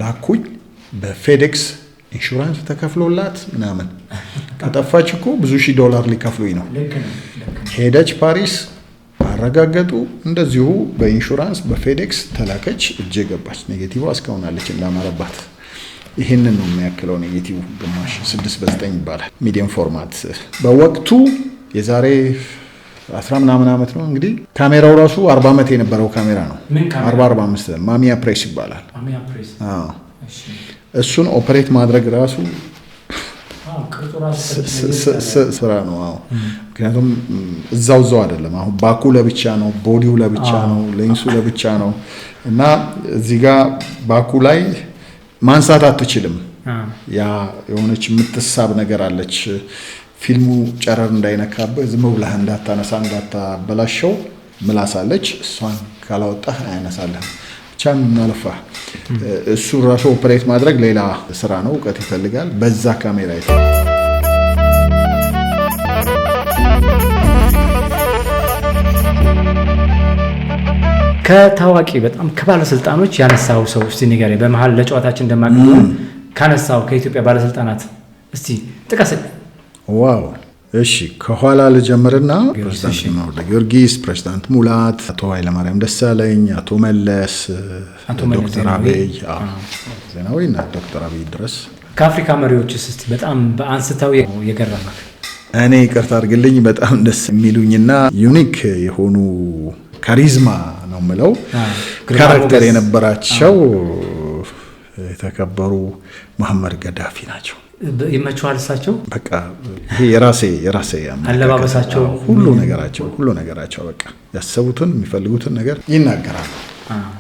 ላኩኝ። በፌዴክስ ኢንሹራንስ ተከፍሎላት ምናምን ከጠፋች እኮ ብዙ $1000 ሊከፍሉኝ ነው። ሄደች ፓሪስ አረጋገጡ። እንደዚሁ በኢንሹራንስ በፌዴክስ ተላከች፣ እጄ ገባች። ኔጌቲቭ እስካሁን አለች እንዳማረባት። ይሄንን ነው የሚያክለው ኔጌቲቭ፣ ግማሽ 6:9 ይባላል። ሚዲየም ፎርማት በወቅቱ የዛሬ 10 ምናምን ዓመት ነው እንግዲህ። ካሜራው ራሱ 40 ዓመት የነበረው ካሜራ ነው። 45 ማሚያ ፕሬስ ይባላል። እሱን ኦፕሬት ማድረግ ራሱ ስራ ነው። ምክንያቱም እዛው አይደለም። አሁን ባኩ ለብቻ ነው፣ ቦዲው ለብቻ ነው፣ ሌንሱ ለብቻ ነው እና እዚህ ጋር ባኩ ላይ ማንሳት አትችልም። ያ የሆነች የምትሳብ ነገር አለች። ፊልሙ ጨረር እንዳይነካብህ ዝም ብለህ እንዳታነሳ እንዳታበላሸው ምላስ አለች። እሷን ካላወጣህ አያነሳልህም። ብቻ ምናልፋ እሱ ራሱ ኦፕሬት ማድረግ ሌላ ስራ ነው፣ እውቀት ይፈልጋል። በዛ ካሜራ ከታዋቂ በጣም ከባለስልጣኖች ያነሳው ሰው እስቲ ንገረኝ። በመሃል ለጨዋታችን እንደማቀርበው ካነሳው ከኢትዮጵያ ባለስልጣናት እስቲ ጥቀስልኝ። ዋው እሺ፣ ከኋላ ልጀምርና ፕሬዝዳንት ወልደ ጊዮርጊስ፣ ፕሬዝዳንት ሙላት፣ አቶ ኃይለማርያም ደሳለኝ፣ አቶ መለስ፣ ዶክተር አብይ ዜናዊና ዶክተር አብይ ድረስ። ከአፍሪካ መሪዎችስ እስቲ በጣም በአንስተው የገረመህ? እኔ ይቅርታ አድርግልኝ በጣም ደስ የሚሉኝና ዩኒክ የሆኑ ካሪዝማ ነው የምለው ካራክተር የነበራቸው የተከበሩ መሐመድ ገዳፊ ናቸው። ይመችዋል እሳቸው? በቃ ይሄ የራሴ አለባበሳቸው፣ ሁሉ ነገራቸው በቃ ያሰቡትን የሚፈልጉትን ነገር ይናገራሉ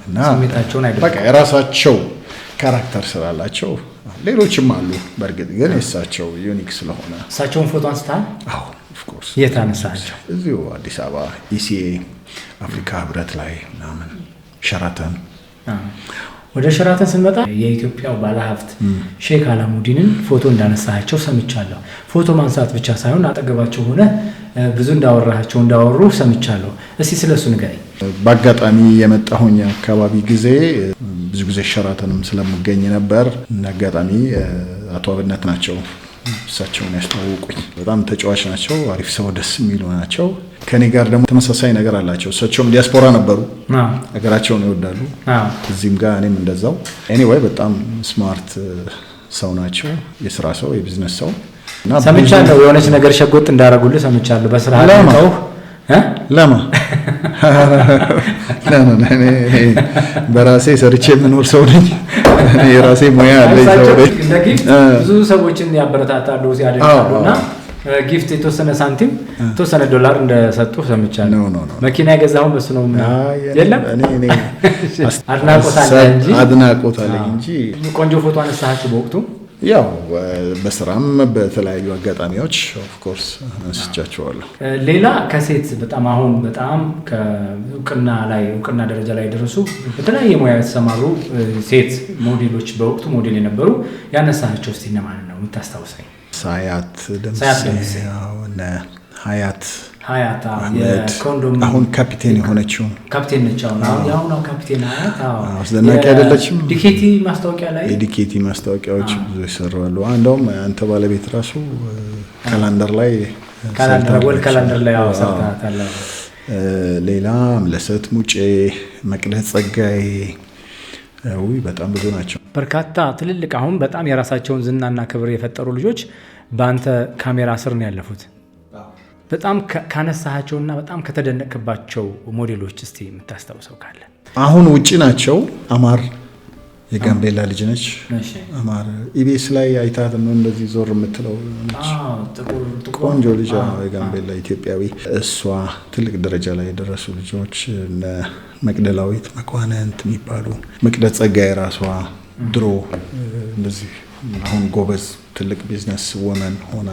እና ስሜታቸውን አይደለም በቃ የራሳቸው ካራክተር ስላላቸው። ሌሎችም አሉ በእርግጥ ግን የእሳቸው ዩኒክ ስለሆነ። እሳቸውን ፎቶ አንስተሃል? አዎ ኦፍ ኮርስ። የት አነሳቸው? እዚሁ አዲስ አበባ ኢሲኤ አፍሪካ ህብረት ላይ ምናምን ሸራተን። ወደ ሸራተን ስንመጣ የኢትዮጵያው ባለሀብት ሼክ አላሙዲንን ፎቶ እንዳነሳቸው ሰምቻለሁ። ፎቶ ማንሳት ብቻ ሳይሆን አጠገባቸው ሆነ ብዙ እንዳወሩ ሰምቻለሁ። እስቲ ስለሱ ንገረኝ። በአጋጣሚ የመጣሁኝ አካባቢ ጊዜ ብዙ ጊዜ ሸራተንም ስለምገኝ ነበር። አጋጣሚ አቶ አብነት ናቸው እሳቸውን ያስተዋወቁኝ። በጣም ተጫዋች ናቸው፣ አሪፍ ሰው፣ ደስ የሚሉ ናቸው። ከኔ ጋር ደግሞ ተመሳሳይ ነገር አላቸው። እሳቸውም ዲያስፖራ ነበሩ፣ ሀገራቸውን ይወዳሉ። እዚህም ጋር እኔም እንደዛው። ኤኒዌይ በጣም ስማርት ሰው ናቸው፣ የስራ ሰው፣ የቢዝነስ ሰው። ሰምቻለሁ የሆነች ነገር ሸጎጥ እንዳደረጉልህ ሰምቻለሁ። በስራ ነው ለማ በራሴ ሰርቼ የምኖር ሰው ነኝ። የራሴ ሙያ አለኝ። ብዙ ሰዎችን ያበረታታሉ ሲያደርጋሉና ጊፍት የተወሰነ ሳንቲም የተወሰነ ዶላር እንደሰጡ ሰምቻለሁ። መኪና የገዛሁን በሱ ነው የለም። እኔ አድናቆት አለኝ እንጂ ቆንጆ ፎቶ አነሳችሁ በወቅቱ? ያው በስራም በተለያዩ አጋጣሚዎች ኦፍ ኮርስ አንስቻቸዋለሁ። ሌላ ከሴት በጣም አሁን በጣም እውቅና ደረጃ ላይ የደረሱ በተለያየ ሙያ የተሰማሩ ሴት ሞዴሎች በወቅቱ ሞዴል የነበሩ ያነሳቸው እስቲ እነማን ነው የምታስታውሰኝ? ሳያት ደምሴ፣ ሀያት የኮንዶም አሁን ካፒቴን የሆነችው ካፒቴን ነች። አሁን ካፒቴን ሀያት አስደናቂ አይደለችም? ዲኬቲ ማስታወቂያ ላይ የዲኬቲ ማስታወቂያዎች ብዙ ይሰራሉ። አንደውም አንተ ባለቤት ራሱ ካላንደር ላይ ሰርታታል። ሌላ አምለሰት ሙጬ፣ መቅደስ ጸጋዬ፣ በጣም ብዙ ናቸው። በርካታ ትልልቅ አሁን በጣም የራሳቸውን ዝናና ክብር የፈጠሩ ልጆች በአንተ ካሜራ ስር ነው ያለፉት። በጣም ካነሳቸውና በጣም ከተደነቅባቸው ሞዴሎች እስቲ የምታስታውሰው ካለ? አሁን ውጪ ናቸው። አማር የጋምቤላ ልጅ ነች። አማር ኢቢኤስ ላይ አይታት ነው እንደዚህ ዞር የምትለው ቆንጆ ልጅ፣ የጋምቤላ ኢትዮጵያዊ። እሷ ትልቅ ደረጃ ላይ የደረሱ ልጆች እነ መቅደላዊት መኳንንት የሚባሉ፣ መቅደስ ጸጋዬ ራሷ ድሮ እንደዚህ አሁን ጎበዝ ትልቅ ቢዝነስ ወመን ሆና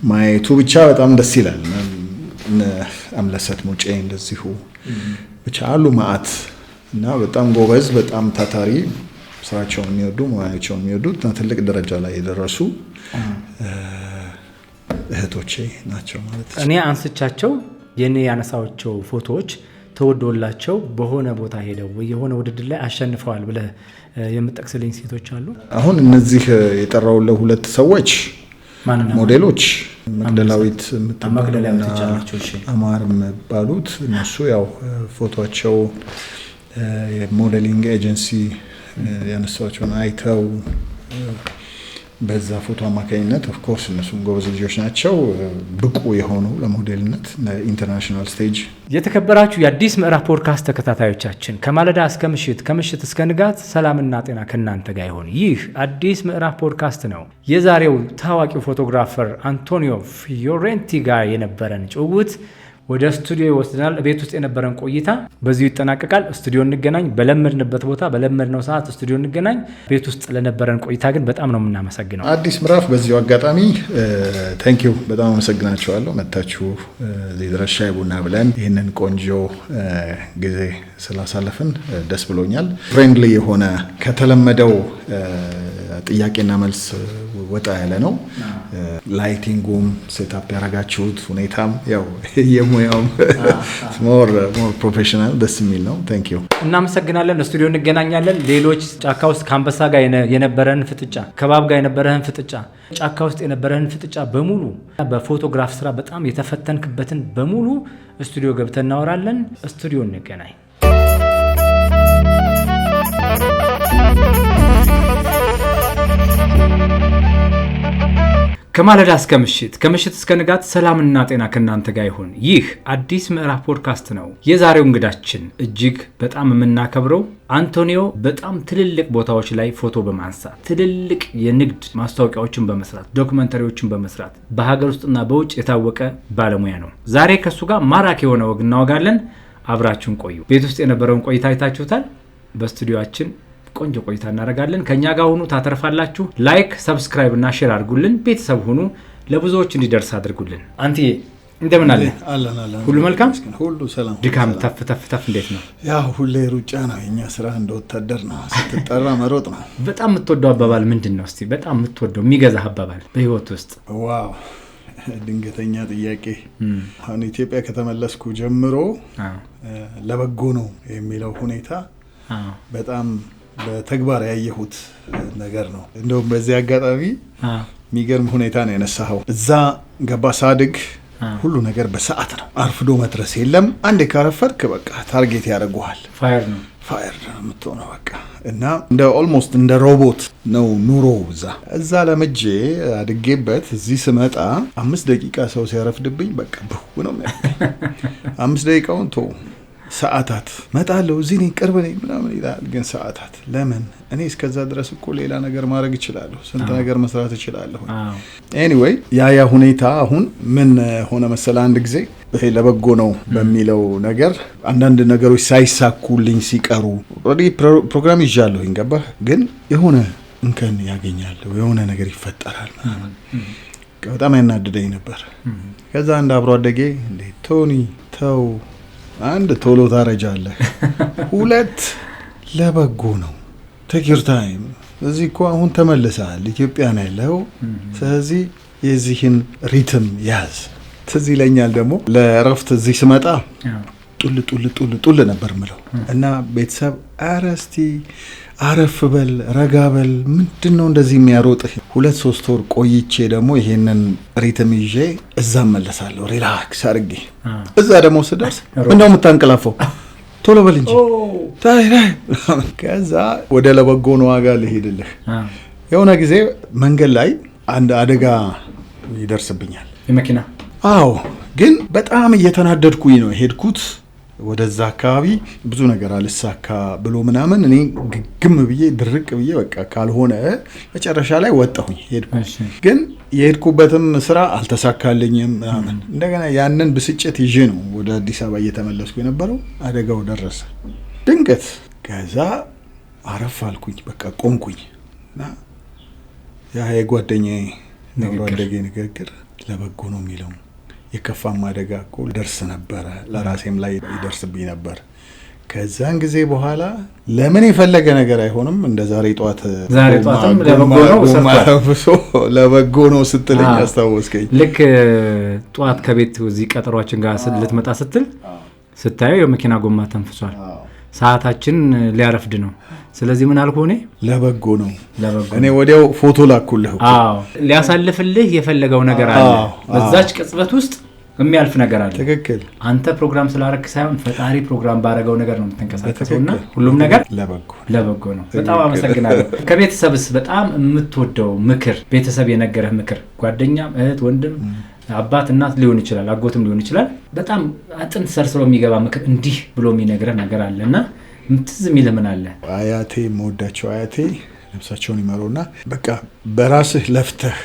ማየቱ ብቻ በጣም ደስ ይላል። አምለሰት ሙጬ እንደዚሁ ብቻ አሉ ማአት እና በጣም ጎበዝ፣ በጣም ታታሪ፣ ስራቸውን የሚወዱ ሙያቸውን የሚወዱ ትልቅ ደረጃ ላይ የደረሱ እህቶቼ ናቸው ማለት ነው። እኔ አንስቻቸው የኔ ያነሳቸው ፎቶዎች ተወዶላቸው በሆነ ቦታ ሄደው የሆነ ውድድር ላይ አሸንፈዋል ብለህ የምጠቅስልኝ ሴቶች አሉ? አሁን እነዚህ የጠራው ለሁለት ሰዎች ሞዴሎች መቅደላዊት የምትባሉና አማር የሚባሉት እነሱ ያው ፎቶቸው የሞዴሊንግ ኤጀንሲ ያነሳቸውን አይተው በዛ ፎቶ አማካኝነት ኦፍ ኮርስ እነሱም ጎበዝ ልጆች ናቸው፣ ብቁ የሆኑ ለሞዴልነት ኢንተርናሽናል ስቴጅ። የተከበራችሁ የአዲስ ምዕራፍ ፖድካስት ተከታታዮቻችን ከማለዳ እስከ ምሽት ከምሽት እስከ ንጋት ሰላምና ጤና ከእናንተ ጋር ይሁን። ይህ አዲስ ምዕራፍ ፖድካስት ነው። የዛሬው ታዋቂው ፎቶግራፈር አንቶኒዮ ፊዮሬንቲ ጋር የነበረን ጭውውት ወደ ስቱዲዮ ይወስደናል። ቤት ውስጥ የነበረን ቆይታ በዚሁ ይጠናቀቃል። ስቱዲዮ እንገናኝ፣ በለመድንበት ቦታ በለመድነው ሰዓት ስቱዲዮ እንገናኝ። ቤት ውስጥ ለነበረን ቆይታ ግን በጣም ነው የምናመሰግነው። አዲስ ምዕራፍ በዚሁ አጋጣሚ ታንኪዩ በጣም አመሰግናቸዋለሁ። መታችሁ እዚህ ድረስ ሻይ ቡና ብለን ይህንን ቆንጆ ጊዜ ስላሳለፍን ደስ ብሎኛል። ፍሬንድሊ የሆነ ከተለመደው ጥያቄና መልስ ወጣ ያለ ነው። ላይቲንጉም ሴታፕ ያደረጋችሁት ሁኔታም ያው የሙያውም ሞር ፕሮፌሽናል ደስ የሚል ነው። ታንክ ዩ እናመሰግናለን። ስቱዲዮ እንገናኛለን። ሌሎች ጫካ ውስጥ ከአንበሳ ጋር የነበረን ፍጥጫ፣ ከባብ ጋር የነበረን ፍጥጫ፣ ጫካ ውስጥ የነበረን ፍጥጫ በሙሉ በፎቶግራፍ ስራ በጣም የተፈተንክበትን በሙሉ ስቱዲዮ ገብተን እናወራለን። ስቱዲዮ እንገናኝ። ከማለዳ እስከ ምሽት ከምሽት እስከ ንጋት ሰላምና ጤና ከእናንተ ጋር ይሁን። ይህ አዲስ ምዕራፍ ፖድካስት ነው። የዛሬው እንግዳችን እጅግ በጣም የምናከብረው አንቶኒዮ በጣም ትልልቅ ቦታዎች ላይ ፎቶ በማንሳት ትልልቅ የንግድ ማስታወቂያዎችን በመስራት ዶክመንተሪዎችን በመስራት በሀገር ውስጥና በውጭ የታወቀ ባለሙያ ነው። ዛሬ ከሱ ጋር ማራኪ የሆነ ወግ እናወጋለን። አብራችሁን ቆዩ። ቤት ውስጥ የነበረውን ቆይታ አይታችሁታል። በስቱዲዮአችን ቆንጆ ቆይታ እናደርጋለን። ከኛ ጋር ሁኑ፣ ታተርፋላችሁ። ላይክ፣ ሰብስክራይብ እና ሼር አድርጉልን። ቤተሰብ ሁኑ፣ ለብዙዎች እንዲደርስ አድርጉልን። አንቴ እንደምን አለ? ሁሉ መልካም፣ ሁሉ ሰላም። ድካም ተፍ ተፍ ተፍ እንዴት ነው? ያው ሁሌ ሩጫ ነው የኛ ስራ፣ እንደ ወታደር ነው። ስትጠራ መሮጥ ነው። በጣም የምትወደው አባባል ምንድን ነው? እስቲ በጣም የምትወደው የሚገዛህ አባባል በህይወት ውስጥ? ዋው ድንገተኛ ጥያቄ። አሁን ኢትዮጵያ ከተመለስኩ ጀምሮ ለበጎ ነው የሚለው ሁኔታ በጣም በተግባር ያየሁት ነገር ነው። እንደውም በዚህ አጋጣሚ የሚገርም ሁኔታ ነው ያነሳኸው። እዛ ገባ ሳድግ ሁሉ ነገር በሰዓት ነው። አርፍዶ መድረስ የለም። አንዴ ካረፈድክ በቃ ታርጌት ያደርጉሃል። ፋየር ነው የምትሆነው በቃ። እና እንደ ኦልሞስት እንደ ሮቦት ነው ኑሮ እዛ ለምጄ አድጌበት እዚህ ስመጣ 5 ደቂቃ ሰው ሲያረፍድብኝ በቃ ብው ነው የሚያደርገኝ። 5 ደቂቃውን ቶ ሰዓታት መጣለሁ እዚህ ነኝ ቅርብ ነኝ ምናምን ይላል። ግን ሰዓታት ለምን እኔ እስከዛ ድረስ እኮ ሌላ ነገር ማድረግ እችላለሁ፣ ስንት ነገር መስራት እችላለሁ። ኤኒዌይ ያ ሁኔታ አሁን ምን ሆነ መሰለ፣ አንድ ጊዜ ይሄ ለበጎ ነው በሚለው ነገር አንዳንድ ነገሮች ሳይሳኩልኝ ሲቀሩ ኦልሬዲ ፕሮግራም ይዣለሁኝ ገባህ፣ ግን የሆነ እንከን ያገኛለሁ፣ የሆነ ነገር ይፈጠራል ምናምን በጣም ያናድደኝ ነበር። ከዛ አንድ አብሮ አደጌ እንዴ ቶኒ ተው፣ አንድ ቶሎ ታረጃለህ፣ 2 ለበጎ ነው ቴክ ዩር ታይም። እዚህ እኮ አሁን ተመልሰሃል፣ ኢትዮጵያ ነው ያለው። ስለዚህ የዚህን ሪትም ያዝ። ትዝ ይለኛል ደግሞ ለእረፍት እዚህ ስመጣ ጡል ነበር ምለው እና ቤተሰብ ኧረ እስቲ አረፍ በል ረጋ በል፣ ምንድን ነው እንደዚህ የሚያሮጥህ? 2-3 ወር ቆይቼ ደግሞ ይሄንን ሪትም ይዤ እዛ መለሳለሁ ሪላክስ አድርጌ። እዛ ደግሞ ስደርስ ምንድነው የምታንቀላፈው? ቶሎ በል እንጂ። ከዛ ወደ ለበጎ ነው ዋጋ ልሄድልህ። የሆነ ጊዜ መንገድ ላይ አንድ አደጋ ይደርስብኛል የመኪና። አዎ፣ ግን በጣም እየተናደድኩኝ ነው ሄድኩት ወደዛ አካባቢ። ብዙ ነገር አልሳካ ብሎ ምናምን እኔ ግግም ብዬ ድርቅ ብዬ በቃ ካልሆነ መጨረሻ ላይ ወጣሁኝ ሄድኩ። ግን የሄድኩበትም ስራ አልተሳካልኝም ምናምን። እንደገና ያንን ብስጭት ይዤ ነው ወደ አዲስ አበባ እየተመለስኩ የነበረው። አደጋው ደረሰ ድንገት። ከዛ አረፍ አልኩኝ፣ በቃ ቆምኩኝ እና ያ የጓደኛዬ ነብሮ አደጌ ንግግር ለበጎ ነው የሚለው የከፋም አደጋ እኮ ደርስ ነበረ፣ ለራሴም ላይ ይደርስብኝ ነበር። ከዛን ጊዜ በኋላ ለምን የፈለገ ነገር አይሆንም እንደ ዛሬ ጧትም ለበጎ ነው ስትለኝ አስታወስከኝ። ልክ ጧት ከቤት እዚህ ቀጠሯችን ጋር ልትመጣ ስትል ስታየው የመኪና ጎማ ተንፍሷል፣ ሰዓታችን ሊያረፍድ ነው። ስለዚህ ምን አልኩ እኔ ለበጎ ነው። እኔ ወዲያው ፎቶ ላኩልህ። ሊያሳልፍልህ የፈለገው ነገር አለ፣ በዛች ቅጽበት ውስጥ የሚያልፍ ነገር አለ። ትክክል። አንተ ፕሮግራም ስላረክ ሳይሆን ፈጣሪ ፕሮግራም ባረገው ነገር ነው የምትንቀሳቀሰውና ሁሉም ነገር ለበጎ ነው። በጣም አመሰግናለሁ። ከቤተሰብስ በጣም የምትወደው ምክር፣ ቤተሰብ የነገረህ ምክር፣ ጓደኛም፣ እህት፣ ወንድም፣ አባት፣ እናት ሊሆን ይችላል፣ አጎትም ሊሆን ይችላል፣ በጣም አጥንት ሰርስሮ የሚገባ ምክር እንዲህ ብሎ የሚነግረህ ነገር አለና ምትዝ የሚልህ ምን አለ? አያቴ የምወዳቸው አያቴ ነፍሳቸውን ይመሩና በቃ በራስህ ለፍተህ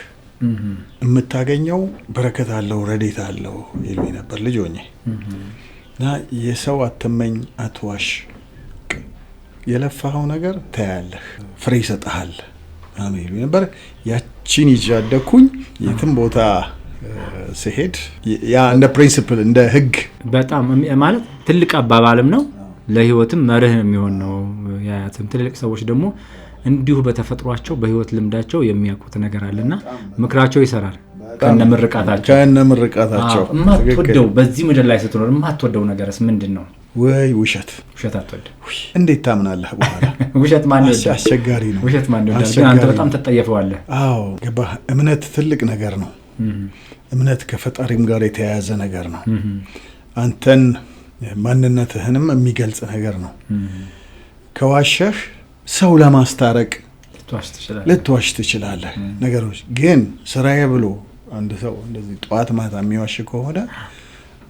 የምታገኘው በረከት አለው ረዴት አለው ይሉኝ ነበር ልጅ ሆኜ። እና የሰው አትመኝ አትዋሽ፣ የለፋኸው ነገር ታያለህ፣ ፍሬ ይሰጥሃል አሜን ይሉኝ ነበር። ያቺን ይጃደኩኝ የትም ቦታ ስሄድ ያ እንደ ፕሪንሲፕል እንደ ህግ በጣም ማለት ትልቅ አባባልም ነው፣ ለህይወትም መርህ የሚሆን ነው። ያያትም ትልልቅ ሰዎች ደግሞ እንዲሁ በተፈጥሯቸው በህይወት ልምዳቸው የሚያውቁት ነገር አለና ምክራቸው ይሰራል ከነምርቃታቸው። የማትወደው በዚህ ምድር ላይ ስትኖር የማትወደው ነገርስ ምንድን ነው? ወይ ውሸት አትወድ። እንዴት ታምናለህ? በኋላ ውሸት ማን ይወዳል? አስቸጋሪ ነው። ውሸት ማን ይወዳል? ግን አንተ በጣም ተጠየፈዋለህ። አዎ ገባህ። እምነት ትልቅ ነገር ነው። እምነት ከፈጣሪም ጋር የተያያዘ ነገር ነው። አንተን ማንነትህንም የሚገልጽ ነገር ነው። ከዋሸህ ሰው ለማስታረቅ ልትዋሽ ትችላለህ። ነገሮች ግን ስራዬ ብሎ አንድ ሰው እንደዚህ ጠዋት ማታ የሚዋሽ ከሆነ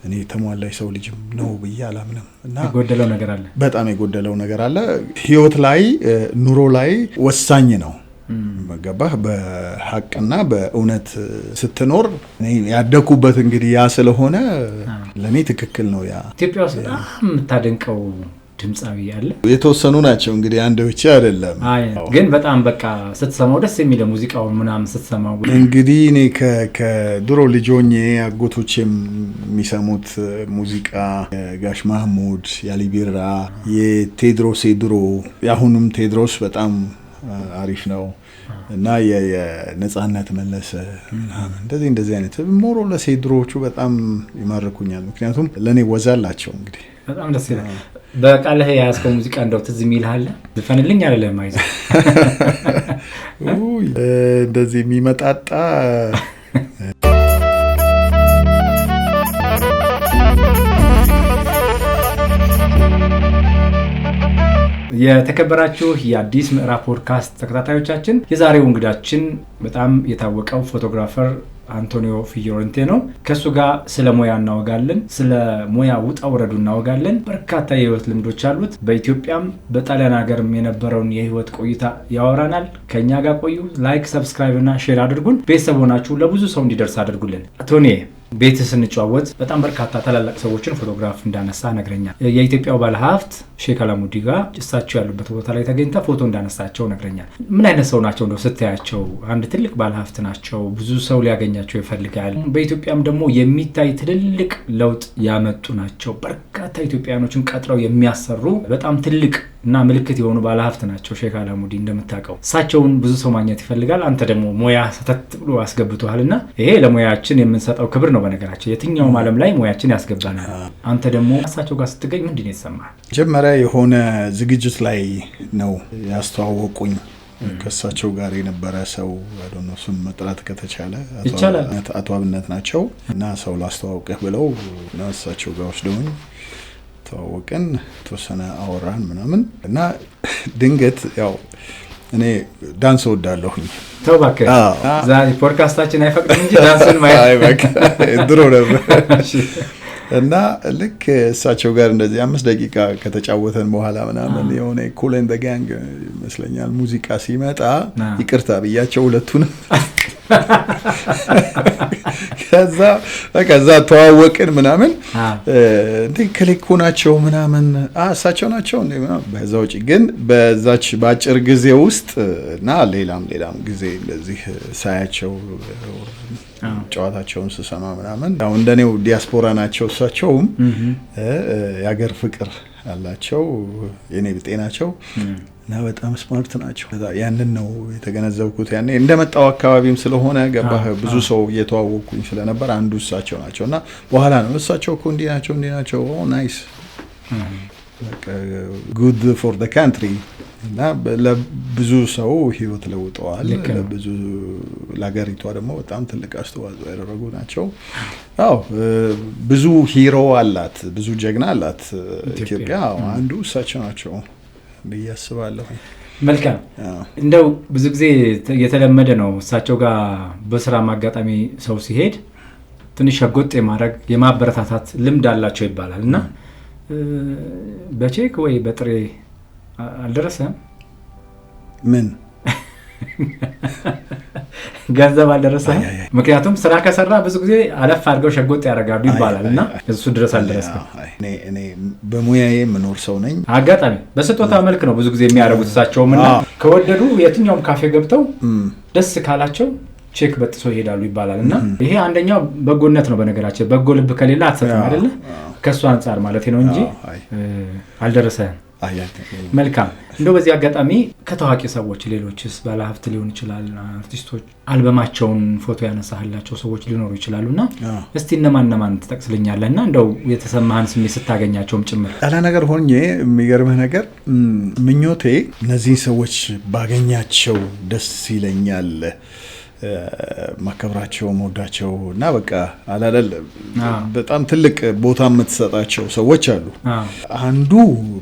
እኔ ተሟላይ ሰው ልጅም ነው ብዬ አላምንም። እና የጎደለው ነገር አለ፣ በጣም የጎደለው ነገር አለ። ህይወት ላይ ኑሮ ላይ ወሳኝ ነው። ገባህ? በሐቅና በእውነት ስትኖር ያደኩበት እንግዲህ ያ ስለሆነ ለኔ ትክክል ነው። ያ ኢትዮጵያ ውስጥ በጣም የምታደንቀው ድምጻዊ ያለ የተወሰኑ ናቸው እንግዲህ አንድ ብቻ አይደለም። ግን በጣም በቃ ስትሰማው ደስ የሚል ሙዚቃውን ምናምን ስትሰማው እንግዲህ እኔ ከድሮ ልጆኜ አጎቶቼ የሚሰሙት ሙዚቃ ጋሽ ማህሙድ፣ ያሊቢራ፣ የቴድሮስ ድሮ፣ የአሁኑም ቴድሮስ በጣም አሪፍ ነው። እና የነጻነት መለሰ ምናምን እንደዚህ አይነት ሞሮለስ ድሮዎቹ በጣም ይማርኩኛል። ምክንያቱም ለኔ ወዛላቸው እንግዲህ በጣም ደስ ይላል። በቃልህ ያስከው ሙዚቃ እንደው ትዝ የሚልሃል ዝፈንልኝ አይደለም አይዘ እንደዚህ የሚመጣጣ የተከበራችሁ የአዲስ ምዕራፍ ፖድካስት ተከታታዮቻችን የዛሬው እንግዳችን በጣም የታወቀው ፎቶግራፈር አንቶኒዮ ፊዮሬንቴ ነው። ከሱ ጋር ስለ ሙያ እናወጋለን። ስለ ሙያ ውጣ ውረዱ እናወጋለን። በርካታ የህይወት ልምዶች አሉት። በኢትዮጵያም በጣሊያን ሀገርም የነበረውን የህይወት ቆይታ ያወራናል። ከኛ ጋር ቆዩ። ላይክ፣ ሰብስክራይብ እና ሼር አድርጉን። ቤተሰብ ሆናችሁ ለብዙ ሰው እንዲደርስ አድርጉልን። ቶኒ ቤት ስንጫወት በጣም በርካታ ታላላቅ ሰዎችን ፎቶግራፍ እንዳነሳ ነግረኛል። የኢትዮጵያው ባለሀብት ሼክ አላሙዲ ጋር እሳቸው ያሉበት ቦታ ላይ ተገኝታ ፎቶ እንዳነሳቸው ነግረኛል። ምን አይነት ሰው ናቸው እንደው ስታያቸው? አንድ ትልቅ ባለሀብት ናቸው። ብዙ ሰው ሊያገኛቸው ይፈልጋል። በኢትዮጵያም ደግሞ የሚታይ ትልልቅ ለውጥ ያመጡ ናቸው። በርካታ ኢትዮጵያኖችን ቀጥረው የሚያሰሩ በጣም ትልቅ እና ምልክት የሆኑ ባለሀብት ናቸው ሼክ አላሙዲ እንደምታውቀው። እሳቸውን ብዙ ሰው ማግኘት ይፈልጋል። አንተ ደግሞ ሙያ ሰተት ብሎ አስገብቷልና ይሄ ለሙያችን የምንሰጠው ክብር ነው። በነገራችን የትኛውም ዓለም ላይ ሙያችን ያስገባናል። አንተ ደግሞ እሳቸው ጋር ስትገኝ ምንድን ነው የተሰማህ? መጀመሪያ የሆነ ዝግጅት ላይ ነው ያስተዋወቁኝ። ከእሳቸው ጋር የነበረ ሰው እሱን መጥራት ከተቻለ አቶ አብነት ናቸው እና ሰው ላስተዋውቅህ ብለው እና እሳቸው ጋር ወስደውኝ ተዋወቅን። ተወሰነ አወራን ምናምን እና ድንገት ያው እኔ ዳንስ ወዳለሁኝ። ተው እባክህ ዛሬ ፖድካስታችን አይፈቅድም እንጂ ዳንስን ማየት ድሮ ነበር። እና ልክ እሳቸው ጋር እንደዚህ 5 ደቂቃ ከተጫወተን በኋላ ምናምን የሆነ ኩል ኤንድ ዘ ጋንግ ይመስለኛል ሙዚቃ ሲመጣ ይቅርታ ብያቸው ሁለቱንም ከዛ ተዋወቅን ምናምን እንዴ ከሌኮ ናቸው ምናምን እሳቸው ናቸው እንዴ ምናምን። በዛ ውጪ ግን በዛች ባጭር ጊዜ ውስጥ እና ሌላም ጊዜ እንደዚህ ሳያቸው ጨዋታቸውን ስሰማ ምናምን ያው እንደኔው ዲያስፖራ ናቸው እሳቸውም የሀገር ፍቅር አላቸው የኔ ብጤ ናቸው እና በጣም ስማርት ናቸው። ያንን ነው የተገነዘብኩት። ያኔ እንደመጣው አካባቢም ስለሆነ ገባህ ብዙ ሰው እየተዋወቅኩኝ ስለነበር አንዱ እሳቸው ናቸውና በኋላ ነው እሳቸው እኮ እንዲህ ናቸው ኦ ናይስ ጉድ ፎር ዘ ካንትሪ እና ለብዙ ሰው ህይወት ለውጠዋል። ለብዙ ለሀገሪቷ ደግሞ በጣም ትልቅ አስተዋጽኦ ያደረጉ ናቸው። አዎ ብዙ ሂሮ አላት፣ ብዙ ጀግና አላት ኢትዮጵያ። አንዱ እሳቸው ናቸው ብዬ አስባለሁ። መልካም። እንደው ብዙ ጊዜ የተለመደ ነው እሳቸው ጋር በስራ ማጋጣሚ ሰው ሲሄድ ትንሽ ሸጎጥ የማድረግ የማበረታታት ልምድ አላቸው ይባላል እና በቼክ ወይ በጥሬ አልደረሰም? ምን ገንዘብ አልደረሰም? ምክንያቱም ስራ ከሰራ ብዙ ጊዜ አለፍ አድርገው ሸጎጥ ያደርጋሉ ይባላል እና እሱ ድረስ አልደረሰም። እኔ በሙያዬ የምኖር ሰው ነኝ። አጋጣሚ በስጦታ መልክ ነው ብዙ ጊዜ የሚያደርጉት እሳቸውም እና ከወደዱ የትኛውም ካፌ ገብተው ደስ ካላቸው ቼክ በጥሶ ይሄዳሉ ይባላል እና ይሄ አንደኛው በጎነት ነው። በነገራችን በጎ ልብ ከሌላ አትሰጥም አይደለ? ከሱ አንፃር ማለት ነው እንጂ አልደረሰም። መልካም። እንደው በዚህ አጋጣሚ ከታዋቂ ሰዎች ሌሎችስ ባለሀብት ሊሆን ይችላል፣ አርቲስቶች አልበማቸውን ፎቶ ያነሳህላቸው ሰዎች ሊኖሩ ይችላሉና እስቲ እነማን ትጠቅስልኛለህና እንደው የተሰማህን ስሜት ስታገኛቸውም ጭምር? ያለ ነገር ሆኜ የሚገርምህ ነገር ምኞቴ እነዚህ ሰዎች ባገኛቸው ደስ ይለኛል። ማከብራቸው መወዳቸው እና በቃ አላለ በጣም ትልቅ ቦታ የምትሰጣቸው ሰዎች አሉ። አንዱ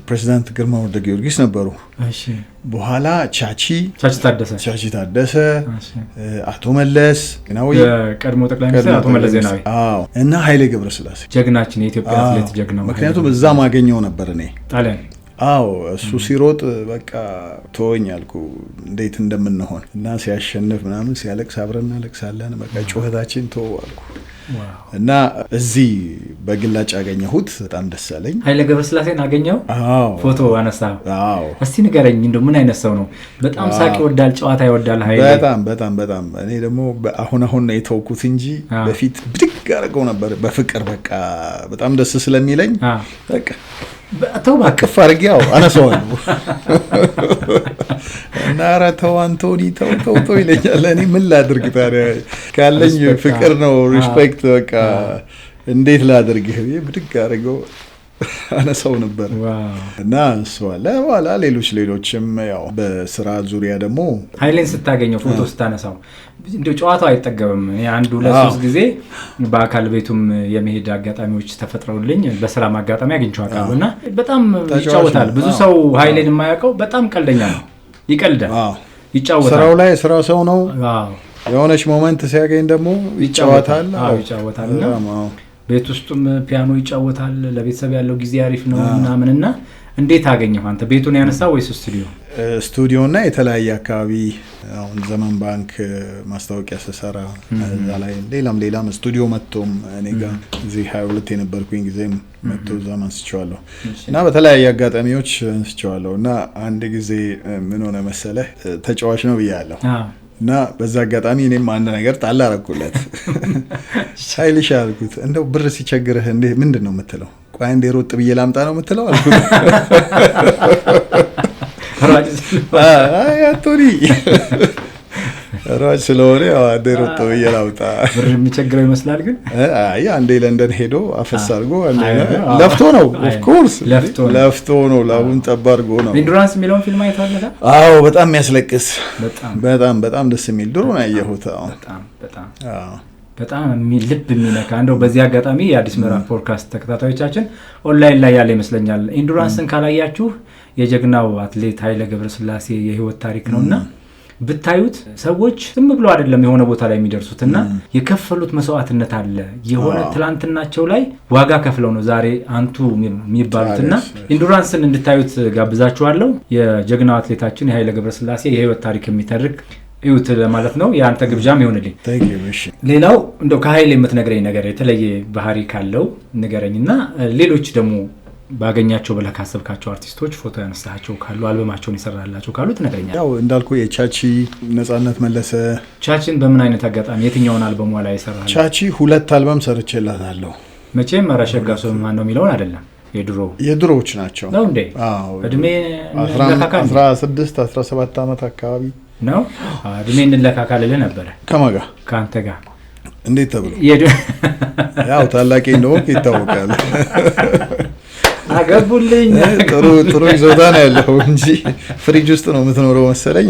ፕሬዝዳንት ግርማ ወልደ ጊዮርጊስ ነበሩ። በኋላ ቻቺ ታደሰ፣ አቶ መለስ ዜናዊ፣ የቀድሞ ጠቅላይ ሚኒስትር አቶ መለስ ዜናዊ እና ኃይሌ ገብረስላሴ ጀግናችን የኢትዮጵያ አትሌት ጀግናው። ምክንያቱም እዛ ማገኘው ነበር እኔ ጣሊያን እሱ ሲሮጥ በቃ ተወኝ አልኩ እንዴት እንደምንሆን እና ሲያሸንፍ ምናምን ሲያለቅስ አብረን እናለቅሳለን። በቃ ጩኸታችን ተወው አልኩ እና እዚህ በግላጭ አገኘሁት። በጣም ደስ አለኝ። ኃይሌ ገብረስላሴን አገኘው? ፎቶ አነሳ? እስቲ ንገረኝ እንደው ምን አይነት ሰው ነው? በጣም ሳቅ ይወዳል፣ ጨዋታ ይወዳል ኃይሌ? በጣም እኔ ደግሞ አሁን ነው የተውኩት እንጂ በፊት ብድግ አደረገው ነበር በፍቅር በቃ በጣም ደስ ስለሚለኝ በቃ ተው አቅፍ አድርጌ አነሳዋለሁ እና ኧረ ተው አንቶኒ ተው ይለኛል። እኔ ምን ላድርግ ታዲያ ካለኝ ፍቅር ነው ሪስፔክት በቃ እንዴት ላድርግህ ብድግ አድርገው አነሳው ነበር እና እሱ አለ። በኋላ ሌሎችም ያው በስራ ዙሪያ ደግሞ ኃይሌን ስታገኘው ፎቶ ስታነሳው እንደው ጨዋታው አይጠገብም። እኔ 1-2-3 ጊዜ በአካል ቤቱም የመሄድ አጋጣሚዎች ተፈጥረውልኝ በሰላም አጋጣሚ አግኝቼው አውቃለሁ እና በጣም ይጫወታል። ብዙ ሰው ኃይሌን የማያውቀው በጣም ቀልደኛ ነው። ይቀልዳል፣ ይጫወታል። ስራው ላይ ስራ ሰው ነው። የሆነች ሞመንት ሲያገኝ ደግሞ ይጫወታል። እና ቤት ውስጥም ፒያኖ ይጫወታል። ለቤተሰብ ያለው ጊዜ አሪፍ ነው ምናምንና እንዴት አገኘው አንተ? ቤቱን ያነሳው ወይስ ስቱዲዮ እና የተለያየ አካባቢ አሁን ዘመን ባንክ ማስታወቂያ ስሰራ እዛ ላይ ሌላም ስቱዲዮ መጥቶም እኔ ጋር እዚህ 22 የነበርኩኝ ጊዜም መጥቶ እዛ አንስቼዋለሁ እና በተለያየ አጋጣሚዎች አንስቼዋለሁ እና አንድ ጊዜ ምን ሆነ መሰለህ ተጫዋች ነው ብያለሁ እና በዛ አጋጣሚ እኔም አንድ ነገር ጣል አደረኩለት። ሻይልሽ አልኩት እንደው ብር ሲቸግርህ እንዴ ምንድን ነው የምትለው? ቆይ እንዴ ሮጥ ብዬ ላምጣ ነው የምትለው አልኩት። አቶኒ ሯጭ ስለሆነ ያው አንዴ ሮጥ ብዬ ላምጣ ብር የሚቸግረው ይመስላል። ግን አይ አንዴ ለንደን ሄዶ አፈስ አድርጎ ለፍቶ ነው ኦፍኮርስ ለፍቶ ነው ላቡን ጠብ አድርጎ ነው። ኢንዱራንስ የሚለውን ፊልም አይተሃል? አዎ በጣም የሚያስለቅስ በጣም ደስ የሚል ድሮ ነው ያየሁት። በጣም ልብ የሚነካ እንደው በዚህ አጋጣሚ የአዲስ ምዕራፍ ፖድካስት ተከታታዮቻችን ኦንላይን ላይ ያለ ይመስለኛል ኢንዱራንስን ካላያችሁ የጀግናው አትሌት ኃይሌ ገብረስላሴ የህይወት ታሪክ ነውና ብታዩት ሰዎች ዝም ብሎ አይደለም የሆነ ቦታ ላይ የሚደርሱትና የከፈሉት መስዋዕትነት አለ። የሆነ ትላንትናቸው ላይ ዋጋ ከፍለው ነው ዛሬ አንቱ የሚባሉትና ኢንዱራንስን እንድታዩት ጋብዛችኋለሁ። የጀግናው አትሌታችን የኃይሌ ገብረስላሴ የህይወት ታሪክ የሚተርክ እዩት ማለት ነው። ያንተ ግብዣም ይሆንልኝ። ሌላው እንደው ከኃይሌ የምትነግረኝ ነገር የተለየ ባህሪ ካለው ንገረኝና ሌሎች ደግሞ ባገኛቸው ብለህ ካሰብካቸው አርቲስቶች ፎቶ ያነሳቸው ካሉ አልበማቸውን የሰራላቸው ካሉ ትነግረኛለህ። ያው እንዳልኩ የቻቺ ነጻነት መለሰ። ቻቺን በምን አይነት አጋጣሚ የትኛውን አልበሟ ላይ ይሰራል? ቻቺ 2 አልበም ሰርቼላታለሁ። መቼም አራሸጋ ሰው ማን ነው የሚለውን አይደለም የድሮዎች ናቸው ነው እንዴ? እድሜ 16 17 ዓመት አካባቢ ነው። እድሜ እንለካካልልህ ነበረ። ከማን ጋር? ከአንተ ጋር። እንዴት ተብሎ? ያው ታላቂ እንደሆንክ ይታወቃል። አገቡልኝ። ጥሩ ይዞታ ነው ያለው እንጂ ፍሪጅ ውስጥ ነው የምትኖረው መሰለኝ።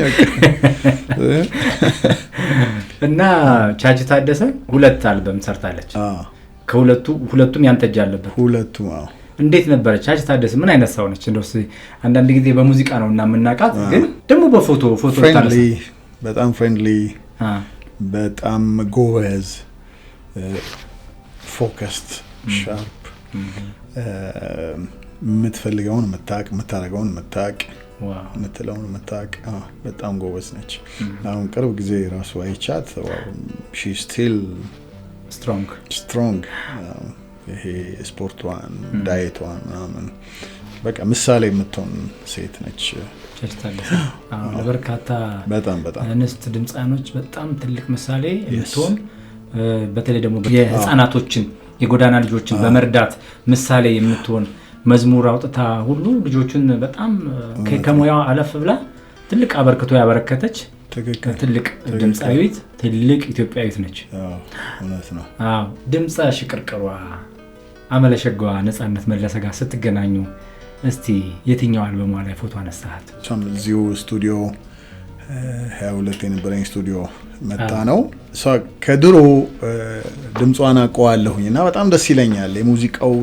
እና ቻቺ ታደሰ 2 አልበም ሰርታለች። ሁለቱም ያንተ እጅ አለበት። ሁለቱም እንዴት ነበረች ቻቺ ታደሰ? ምን አይነት ሰው ነች? እንደው አንዳንድ ጊዜ በሙዚቃ ነው እና የምናውቃት፣ ግን ደግሞ በፎቶ ፍሬንድሊ፣ በጣም ፍሬንድሊ፣ በጣም ጎበዝ፣ ፎከስድ፣ ሻርፕ፣ የምትፈልገውን የምታውቅ፣ የምታደርገውን የምታውቅ፣ የምትለውን የምታውቅ በጣም ጎበዝ ነች። አሁን ቅርብ ጊዜ ራሱ አይቻት ሺ ስቲል ስትሮንግ ይሄ ስፖርቷን ዳይቷን ምናምን በቃ ምሳሌ የምትሆን ሴት ነች። ለበርካታ በጣም እንስት ድምፃኖች በጣም ትልቅ ምሳሌ የምትሆን በተለይ ደግሞ የህፃናቶችን የጎዳና ልጆችን በመርዳት ምሳሌ የምትሆን መዝሙር አውጥታ ሁሉ ልጆቹን በጣም ከሙያዋ አለፍ ብላ ትልቅ አበርክቶ ያበረከተች ትልቅ ድምፃዊት፣ ትልቅ ኢትዮጵያዊት ነች። እውነት ነው። ድምፃ ሽቅርቅሯ አመለሸጋዋ ነጻነት መለሰ ጋር ስትገናኙ እስቲ የትኛው አልበሟ ላይ ፎቶ አነሳሃት? እዚሁ ስቱዲዮ 22 የነበረኝ ስቱዲዮ መጣ ነው። እሷ ከድሮ ድምጿን አውቀዋለሁኝ እና በጣም ደስ ይለኛል የሙዚቃው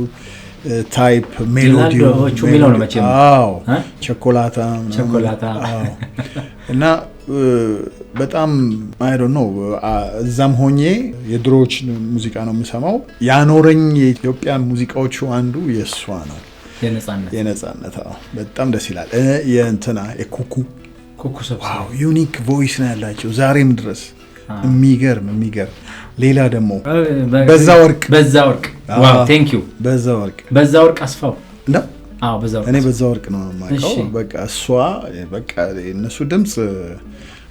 ታይፕ ሜሎዲዎቹ ሚለው ነው መቼም። ቸኮላታ እና በጣም አይ ዶንት ኖ እዛም ሆኜ የድሮዎች ሙዚቃ ነው የምሰማው። ያኖረኝ የኢትዮጵያ ሙዚቃዎቹ አንዱ የእሷ ነው። የነጻነት በጣም ደስ ይላል። የእንትና የኩኩ ሰብስበው ዩኒክ ቮይስ ነው ያላቸው ዛሬም ድረስ የሚገርም። ሌላ ደግሞ በዛ ወርቅ ዋው ቴንክ ዩ በዛ ወርቅ አስፋው ነው። እኔ በዛ ወርቅ ነው የማውቀው። በቃ እሷ በቃ የእነሱ ድምፅ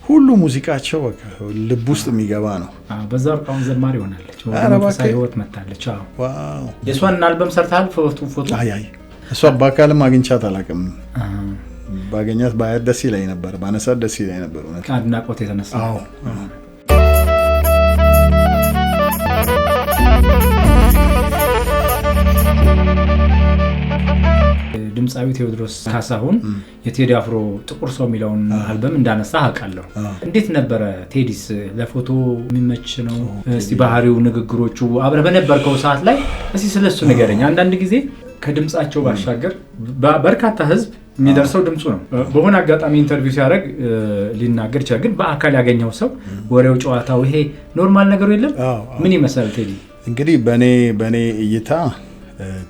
ሁሉ ሙዚቃቸው በቃ ልብ ውስጥ የሚገባ ነው። በዛ ወርቅ አሁን ዘማሪ ሆናለች። መንፈሳዊ ህይወት መታለች። ዋው የእሷን አልበም ሰርተሃል? ፎቶ እሷ በአካልም አግኝቻት አላውቅም። ባገኛት ባያት ደስ ይለኝ ነበር፣ ባነሳት ደስ ይለኝ ነበር። እውነት አድናቆት የተነሳ ድምፃዊ ቴዎድሮስ ካሳሁን የቴዲ አፍሮ ጥቁር ሰው የሚለውን አልበም እንዳነሳ አውቃለሁ። እንዴት ነበረ ቴዲስ? ለፎቶ የሚመች ነው? እስቲ ባህሪው፣ ንግግሮቹ አብረህ በነበርከው ሰዓት ላይ እስቲ ስለሱ ንገረኝ። አንዳንድ ጊዜ ከድምጻቸው ባሻገር በርካታ ህዝብ የሚደርሰው ድምጹ ነው። በሆነ አጋጣሚ ኢንተርቪው ሲያደርግ ሊናገር ይችላል፣ ግን በአካል ያገኘው ሰው ወሬው፣ ጨዋታው ይሄ ኖርማል ነገሩ የለም። ምን ይመስላል ቴዲ? እንግዲህ በኔ እይታ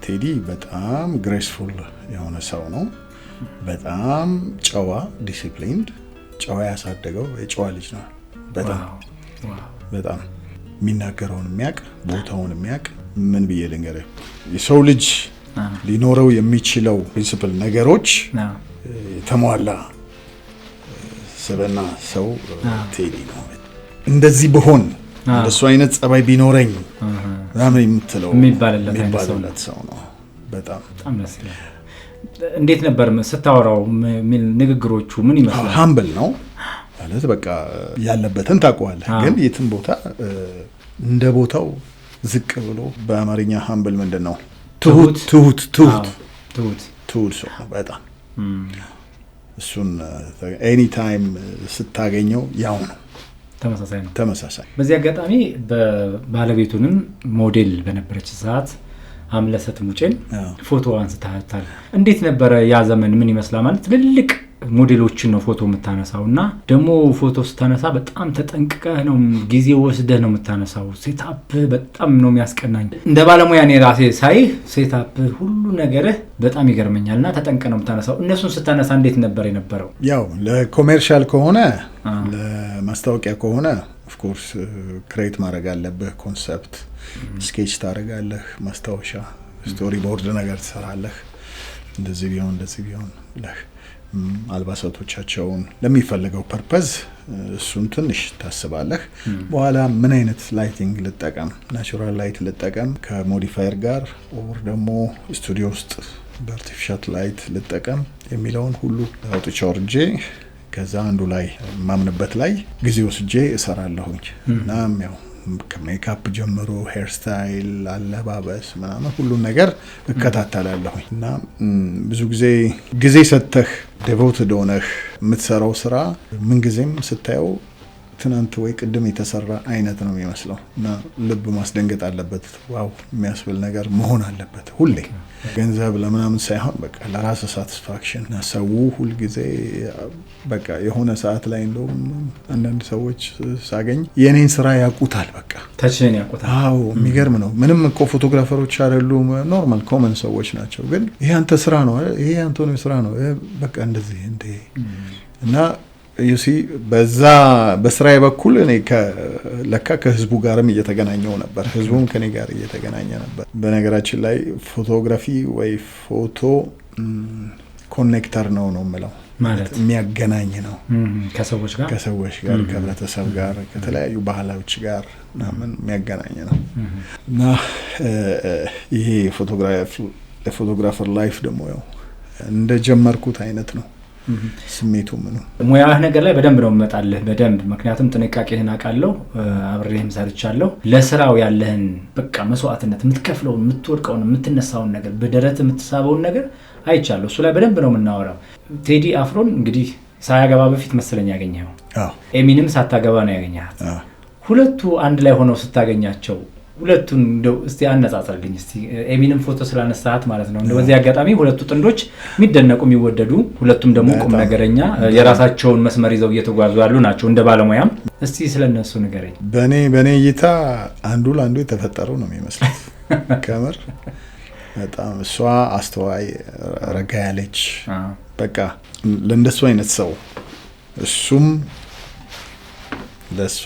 ቴዲ በጣም ግሬስፉል የሆነ ሰው ነው። በጣም ጨዋ፣ ዲሲፕሊንድ፣ ጨዋ ያሳደገው የጨዋ ልጅ ነው። በጣም የሚናገረውን የሚያውቅ፣ ቦታውን የሚያውቅ። ምን ብዬ ልንገርህ፣ የሰው ልጅ ሊኖረው የሚችለው ፕሪንሲፕል ነገሮች የተሟላ ስብዕና ሰው ቴዲ ነው። እንደዚህ ብሆን እንደሱ አይነት ጸባይ ቢኖረኝ ምናምን የምትለው የሚባልለት ሰው ነው። በጣም እንዴት ነበር ስታወራው? ንግግሮቹ ምን ይመስላል? ሃምብል ነው ማለት በቃ ያለበትን ታውቀዋለህ፣ ግን የትም ቦታ እንደ ቦታው ዝቅ ብሎ። በአማርኛ ሃምብል ምንድን ነው? ትሁት ሰው ነው በጣም። እሱን ኤኒ ታይም ስታገኘው ያው ነው፣ ተመሳሳይ። በዚህ አጋጣሚ ባለቤቱንም ሞዴል በነበረች ሰዓት አምለሰት ሙጬን ፎቶ አንስታታል። እንዴት ነበረ ያ ዘመን? ምን ይመስላል? ማለት ትልልቅ ሞዴሎችን ነው ፎቶ የምታነሳው እና ደግሞ ፎቶ ስታነሳ በጣም ተጠንቅቀህ ነው፣ ጊዜ ወስደህ ነው የምታነሳው። ሴታፕ በጣም ነው የሚያስቀናኝ። እንደ ባለሙያ እኔ ራሴ ሳይህ ሴታፕ ሁሉ ነገርህ በጣም ይገርመኛል እና ተጠንቅቀህ ነው የምታነሳው። እነሱን ስታነሳ እንዴት ነበር የነበረው? ያው ለኮሜርሻል ከሆነ ለማስታወቂያ ከሆነ ኦፍኮርስ ክሬት ማድረግ አለብህ። ኮንሰፕት ስኬች ታደርጋለህ፣ ማስታወሻ ስቶሪ ቦርድ ነገር ትሰራለህ። እንደዚህ ቢሆን ለህ አልባሳቶቻቸውን ለሚፈልገው ፐርፐዝ እሱን ትንሽ ታስባለህ። በኋላ ምን አይነት ላይቲንግ ልጠቀም፣ ናቹራል ላይት ልጠቀም ከሞዲፋየር ጋር ኦር ደግሞ ስቱዲዮ ውስጥ በአርቲፊሻል ላይት ልጠቀም የሚለውን ሁሉ አውጥቼ ወርጄ ከዛ አንዱ ላይ ማምንበት ላይ ጊዜ ወስጄ እሰራለሁኝ። እናም ያው ከሜካፕ ጀምሮ ሄር ስታይል፣ አለባበስ ምናምን ሁሉን ነገር እከታተላለሁኝ እና ብዙ ጊዜ ሰጥተህ ዴቮትድ ሆነህ የምትሰራው ስራ ምንጊዜም ስታየው ትናንት ወይ ቅድም የተሰራ አይነት ነው የሚመስለው እና ልብ ማስደንገጥ አለበት። ዋው የሚያስብል ነገር መሆን አለበት ሁሌ። ገንዘብ ለምናምን ሳይሆን በቃ ለራስ ሳቲስፋክሽን እና ሰው ሁልጊዜ በቃ የሆነ ሰዓት ላይ እንደውም አንዳንድ ሰዎች ሳገኝ የኔን ስራ ያውቁታል፣ በቃ ታችን ያውቁታል። አዎ የሚገርም ነው። ምንም እኮ ፎቶግራፈሮች አይደሉም፣ ኖርማል ኮመን ሰዎች ናቸው። ግን ይሄ አንተ ስራ ነው፣ ይሄ አንተ ስራ ነው፣ በቃ እንደዚህ እንደ እና ዩሲ በዛ በስራዬ በኩል እኔ ለካ ከህዝቡ ጋርም እየተገናኘው ነበር፣ ህዝቡም ከኔ ጋር እየተገናኘ ነበር። በነገራችን ላይ ፎቶግራፊ ወይ ፎቶ ኮኔክተር ነው የምለው፣ ማለት የሚያገናኝ ነው ከሰዎች ጋር ከህብረተሰብ ጋር ከተለያዩ ባህሎች ጋር ምናምን የሚያገናኝ ነው እና ይሄ ፎቶግራፈር ላይፍ ደግሞ ያው እንደጀመርኩት አይነት ነው ስሜቱ። ምኑ ሙያህ ነገር ላይ በደንብ ነው መጣልህ፣ በደንብ ምክንያቱም ጥንቃቄህን አውቃለሁ፣ አብሬህም ሰርቻለሁ። ለስራው ያለህን በቃ መስዋዕትነት፣ የምትከፍለውን፣ የምትወድቀውን፣ የምትነሳውን ነገር፣ በደረት የምትሳበውን ነገር አይቻለሁ። እሱ ላይ በደንብ ነው የምናወራው። ቴዲ አፍሮን እንግዲህ ሳያገባ በፊት መሰለኝ ያገኘኸው፣ ኤሚንም ሳታገባ ነው ያገኘሃት። ሁለቱ አንድ ላይ ሆነው ስታገኛቸው ሁለቱን እንደው እስቲ አነጻጽርልኝ እስቲ። ኤሚንም ፎቶ ስላነሳት ማለት ነው። እንደው በዚህ አጋጣሚ ሁለቱ ጥንዶች የሚደነቁ የሚወደዱ፣ ሁለቱም ደግሞ ቁም ነገረኛ የራሳቸውን መስመር ይዘው እየተጓዙ ያሉ ናቸው እንደ ባለሙያም። እስቲ ስለነሱ ንገረኝ። በኔ እይታ አንዱ ለአንዱ የተፈጠሩ ነው የሚመስለው። ከምር በጣም እሷ አስተዋይ፣ ረጋ ያለች በቃ ለእንደሱ አይነት ሰው እሱም ለሷ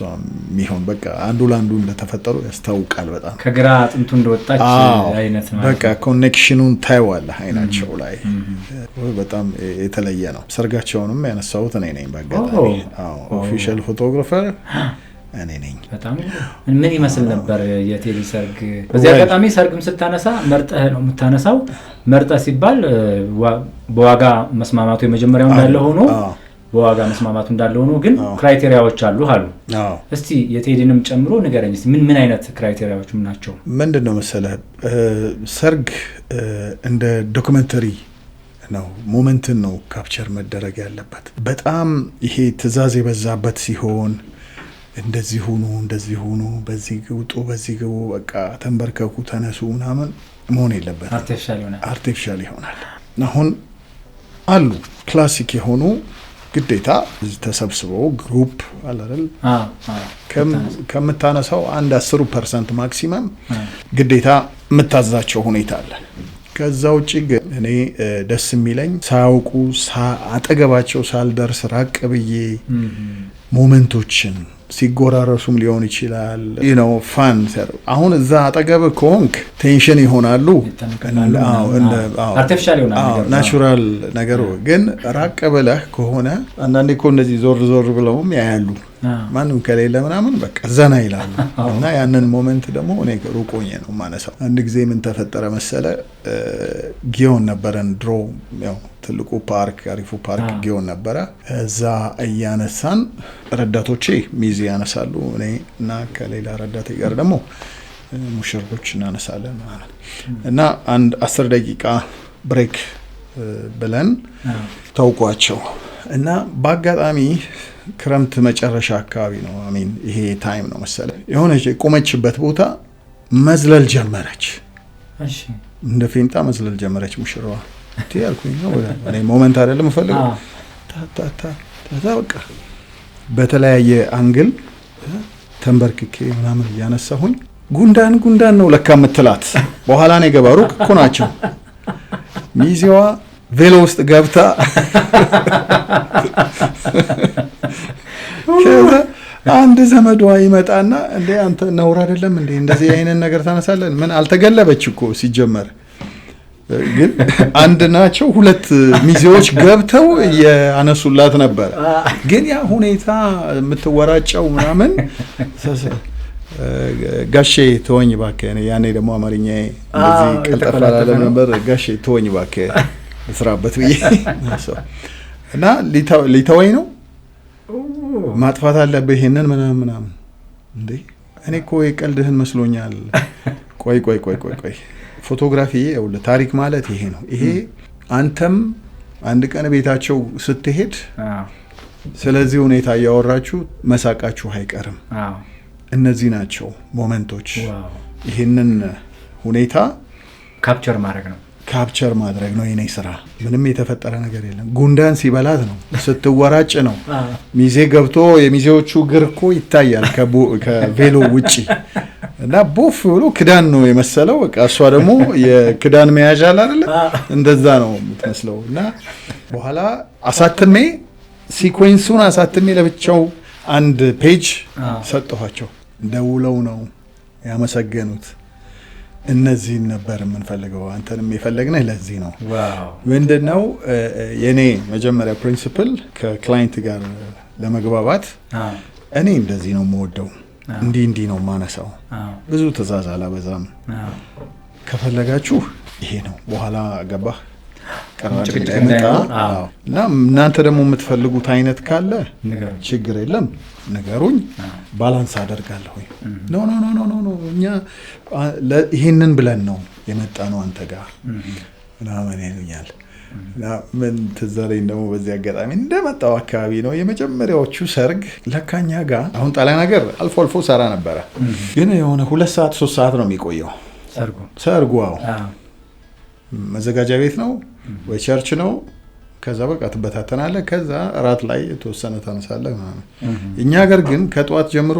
የሚሆን በቃ አንዱ ለአንዱ እንደተፈጠሩ ያስታውቃል። በጣም ከግራ አጥንቱ እንደወጣች አይነት ነው። በቃ ኮኔክሽኑን ታይዋለህ አይናቸው ላይ። በጣም የተለየ ነው። ሰርጋቸውንም ያነሳሁት እኔ ነኝ በአጋጣሚ። ኦፊሻል ፎቶግራፈር እኔ ነኝ። በጣም ምን ይመስል ነበር የቴዲ ሰርግ? በዚህ አጋጣሚ ሰርግም ስታነሳ መርጠህ ነው የምታነሳው። መርጠህ ሲባል በዋጋ መስማማቱ የመጀመሪያው እንዳለ ሆኖ በዋጋ መስማማቱ እንዳለ ሆኖ ግን ክራይቴሪያዎች አሉ። እስቲ የቴዲንም ጨምሮ ንገረኝ እስቲ ምን አይነት ክራይቴሪያዎች ናቸው? ምንድነው መሰለህ ሰርግ እንደ ዶክመንተሪ ነው፣ ሞመንትን ነው ካፕቸር መደረግ ያለበት። በጣም ይሄ ትዕዛዝ የበዛበት ሲሆን እንደዚህ ሁኑ በዚህ ግቡ በዚህ ግቡ በቃ ተንበርከኩ ተነሱ ምናምን መሆን የለበትም። አርቲፊሻል ይሆናል። አሁን አሉ ክላሲክ የሆኑ ግዴታ ተሰብስበው ግሩፕ አለ አይደል ከምታነሳው አንድ 10% ማክሲመም ግዴታ የምታዛቸው ሁኔታ አለ። ከዛ ውጪ ግን እኔ ደስ የሚለኝ ሳያውቁ አጠገባቸው ሳልደርስ ራቅ ብዬ ሞመንቶችን ሲጎራረሱም ሊሆን ይችላል ፋን አሁን እዛ አጠገብ ከሆንክ ቴንሽን ይሆናሉ፣ አርቲፊሻል ይሆናል ናቹራል ነገሩ። ግን ራቅ ብለህ ከሆነ አንዳንዴ እኮ እንደዚህ ዞር ብለውም ያያሉ ማንም ከሌለ ምናምን በቃ ዘና ይላሉ። እና ያንን ሞመንት ደግሞ እኔ ሩቅ ሆኜ ነው ማነሳው። አንድ ጊዜ ምን ተፈጠረ መሰለ ጊዮን ነበረን ድሮ ያው ትልቁ ፓርክ አሪፉ ፓርክ ጊዮን ነበረ። እዛ እያነሳን ረዳቶቼ ሚዜ ያነሳሉ፣ እኔ እና ከሌላ ረዳቴ ጋር ደግሞ ሙሽሮች እናነሳለን ማለት እና አንድ 10 ደቂቃ ብሬክ ብለን ታውቋቸው እና በአጋጣሚ ክረምት መጨረሻ አካባቢ ነው ይሄ ታይም ነው መሰለ የሆነች ቆመችበት ቦታ መዝለል ጀመረች። እንደ ፌንጣ መዝለል ጀመረች ሙሽራዋ። ያልኩኝ ነው እኔ ሞመንት አይደለም ፈልገው ታታ በቃ በተለያየ አንግል ተንበርክኬ ምናምን ያነሳሁኝ ጉንዳን ነው ለካ የምትላት በኋላ ነው የገባው። ሩቅ እኮ ናቸው። ሚዜዋ ቬሎ ውስጥ ገብታ አንድ ዘመዷ ይመጣና እንዴ አንተ ነውር አይደለም እንዴ እንደዚህ አይነት ነገር ታነሳለን? ምን አልተገለበች እኮ ሲጀመር። ግን አንድ ናቸው ሁለት ሚዜዎች ገብተው ያነሱላት ነበር። ግን ያ ሁኔታ የምትወራጨው ምናምን ጋሼ ተወኝ እባክህ፣ ያኔ ደግሞ አማርኛ እንደዚህ ቀልጠፍ አላለም ነበር። ጋሼ ተወኝ እባክህ እስራበት ብዬ እና ሊተወኝ ነው ማጥፋት አለብህ ይሄንን ምናምን እንዴ እኔ እኮ የቀልድህን መስሎኛል። ቆይ ፎቶግራፊ ይኸውልህ ታሪክ ማለት ይሄ ነው። ይሄ አንተም አንድ ቀን ቤታቸው ስትሄድ ስለዚህ ሁኔታ እያወራችሁ መሳቃችሁ አይቀርም። እነዚህ ናቸው ሞመንቶች። ይሄንን ሁኔታ ካፕቸር ማድረግ ነው የኔ ስራ። ምንም የተፈጠረ ነገር የለም። ጉንዳን ሲበላት ነው ስትወራጭ ነው። ሚዜ ገብቶ የሚዜዎቹ እግር እኮ ይታያል ከቬሎ ውጪ እና ቦፍ ብሎ ክዳን ነው የመሰለው። በቃ እሷ ደግሞ የክዳን መያዣ አይደለ እንደዛ ነው የምትመስለው። እና በኋላ አሳትሜ ሲኩዌንሱን አሳትሜ ለብቻው አንድ ፔጅ ሰጠኋቸው። ደውለው ነው ያመሰገኑት። እነዚህን ነበር የምንፈልገው፣ አንተንም የፈለግነህ ለዚህ ነው። ምንድነው የኔ መጀመሪያ ፕሪንሲፕል ከክላይንት ጋር ለመግባባት እኔ እንደዚህ ነው የምወደው፣ እንዲህ ነው ማነሳው፣ ብዙ ትዕዛዝ አላበዛም፣ ከፈለጋችሁ ይሄ ነው። በኋላ ገባህ እና እናንተ ደግሞ የምትፈልጉት አይነት ካለ ችግር የለም ንገሩኝ፣ ባላንስ አደርጋለሁ። ኖ እኛ ይሄንን ብለን ነው የመጣ ነው አንተ ጋር ምናምን ይሉኛል። እና ምን ትዝ አለኝ ደግሞ በዚህ አጋጣሚ እንደመጣው አካባቢ ነው የመጀመሪያዎቹ ሰርግ ለካኛ ጋር። አሁን ጣሊያን ሀገር አልፎ አልፎ ሰራ ነበረ፣ ግን የሆነ 2 ሰዓት 3 ሰዓት ነው የሚቆየው ሰርጉ። መዘጋጃ ቤት ነው ወይ ቸርች ነው። ከዛ በቃ ትበታተናለህ። ከዛ እራት ላይ የተወሰነ ታነሳለህ ማለት። እኛ ሀገር ግን ከጧት ጀምሮ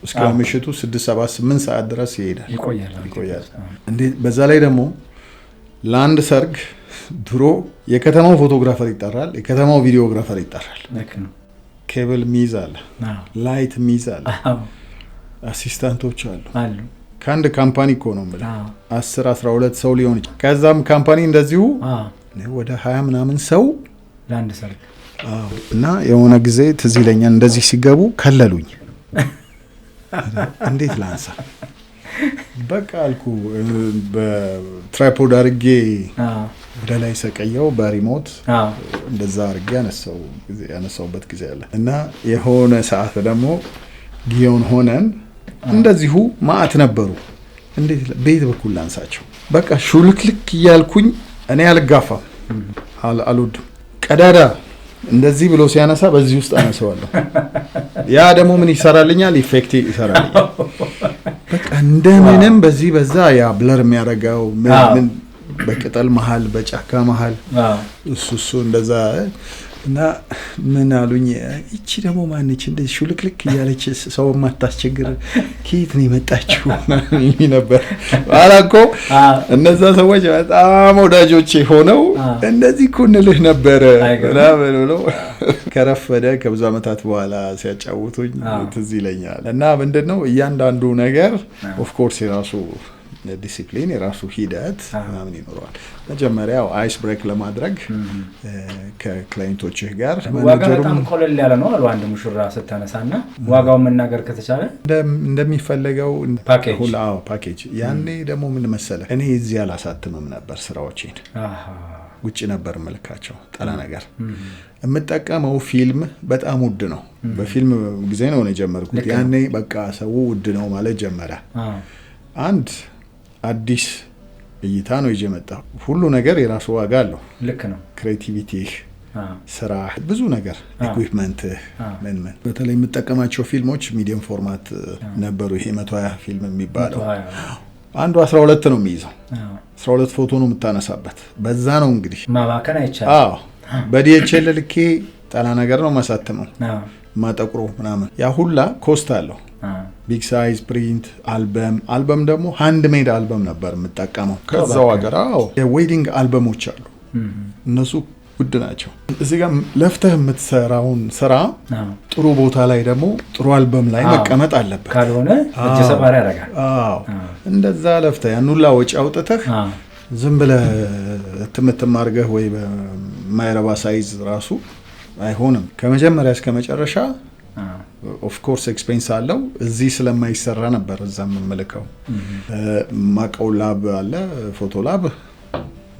እስከ ምሽቱ 6 7 8 ሰዓት ድረስ ይቆያል። እንዴ በዛ ላይ ደግሞ ለአንድ ሰርግ ድሮ የከተማው ፎቶግራፈር ይጠራል፣ የከተማው ቪዲዮግራፈር ይጠራል። ኬብል ሚዝ አለ፣ ላይት ሚዝ አለ፣ አሲስታንቶች አሉ። ከአንድ ካምፓኒ እኮ ነው ማለት 10 12 ሰው ሊሆን ይችላል። ከዛም ካምፓኒ እንደዚሁ ወደ 20 ምናምን ሰው ለአንድ ሰርግ። እና የሆነ ጊዜ ትዝ ይለኛል እንደዚህ ሲገቡ ከለሉኝ። እንዴት ላንሳ በቃ አልኩ። በትራይፖድ አድርጌ ወደ ላይ ሰቀየው በሪሞት እንደዛ አድርጌ ያነሳውበት ጊዜ አለ እና የሆነ ሰዓት ደግሞ ጊዮን ሆነን እንደዚሁ ማአት ነበሩ። እንዴት ቤት በኩል ላንሳቸው በቃ ሹልክልክ እያልኩኝ እኔ አልጋፋም አልወድም። ቀዳዳ እንደዚህ ብሎ ሲያነሳ በዚህ ውስጥ አነሳዋለሁ። ያ ደግሞ ምን ይሰራልኛል? ኢፌክት ይሰራልኛል። በቃ እንደምንም በዚህ በዛ ያ ብለር የሚያደርገው ምን በቅጠል መሃል በጫካ መሃል እሱ እንደዛ እና ምን አሉኝ፣ እቺ ደግሞ ማነች እንደዚህ ሹልክልክ እያለች ሰው ማታስቸግር ከየት ነው የመጣችው ነበር አላኮ። እነዛ ሰዎች በጣም ወዳጆቼ ሆነው እንደዚህ እኮ እንልህ ነበረ ምናምን ብለው ከረፈደ ከብዙ ዓመታት በኋላ ሲያጫውቱኝ ትዝ ይለኛል። እና ምንድነው እያንዳንዱ ነገር ኦፍ ኮርስ የራሱ ዲሲፕሊን የራሱ ሂደት ምናምን ይኖረዋል። መጀመሪያው አይስ ብሬክ ለማድረግ ከክላይንቶችህ ጋር ዋጋው በጣም ቆለል ያለ ነው አሉ አንድ ሙሽራ ስታነሳና ዋጋው መናገር ከተቻለ እንደሚፈልገው ፓኬጅ። ያኔ ደግሞ ምን መሰለህ እኔ እዚህ አላሳትምም ነበር ስራዎቼን ውጭ ነበር መልካቸው ጠላ ነገር የምጠቀመው ፊልም በጣም ውድ ነው። በፊልም ጊዜ ነው የጀመርኩት። ያኔ በቃ ሰው ውድ ነው ማለት ጀመረ። አንድ አዲስ እይታ ነው ይዤ መጣሁ። ሁሉ ነገር የራሱ ዋጋ አለው። ልክ ነው። ክሬቲቪቲ፣ ስራ፣ ብዙ ነገር ኢኩዊፕመንት ምን በተለይ የምጠቀማቸው ፊልሞች ሚዲየም ፎርማት ነበሩ። ይሄ 120 ፊልም የሚባለው አንዱ 12 ነው የሚይዘው። 12 ፎቶ ነው የምታነሳበት። በዛ ነው እንግዲህ ማባከን አይቻልም። በዲኤችኤል ልኬ ጠላ ነገር ነው ማሳተመው ማጠቁሮ ምናምን ያ ሁላ ኮስት አለው። ቢግ ሳይዝ ፕሪንት አልበም ደግሞ ሃንድ ሜድ አልበም ነበር የምጠቀመው ከዛው ሀገር። የዌዲንግ አልበሞች አሉ እነሱ ውድ ናቸው። እዚህ ጋር ለፍተህ የምትሰራውን ስራ ጥሩ ቦታ ላይ ደግሞ ጥሩ አልበም ላይ መቀመጥ አለበት። ካልሆነ እጅ ሰባሪ ያደርጋል። እንደዛ ለፍተህ ያን ሁላ ወጪ አውጥተህ ዝም ብለህ ትምትም አድርገህ ወይ በማይረባ ሳይዝ ራሱ አይሆንም። ከመጀመሪያ እስከ መጨረሻ ኦፍ ኮርስ ኤክስፔንስ አለው። እዚህ ስለማይሰራ ነበር እዛ የምመልከው። ማቀው ላብ አለ ፎቶ ላብ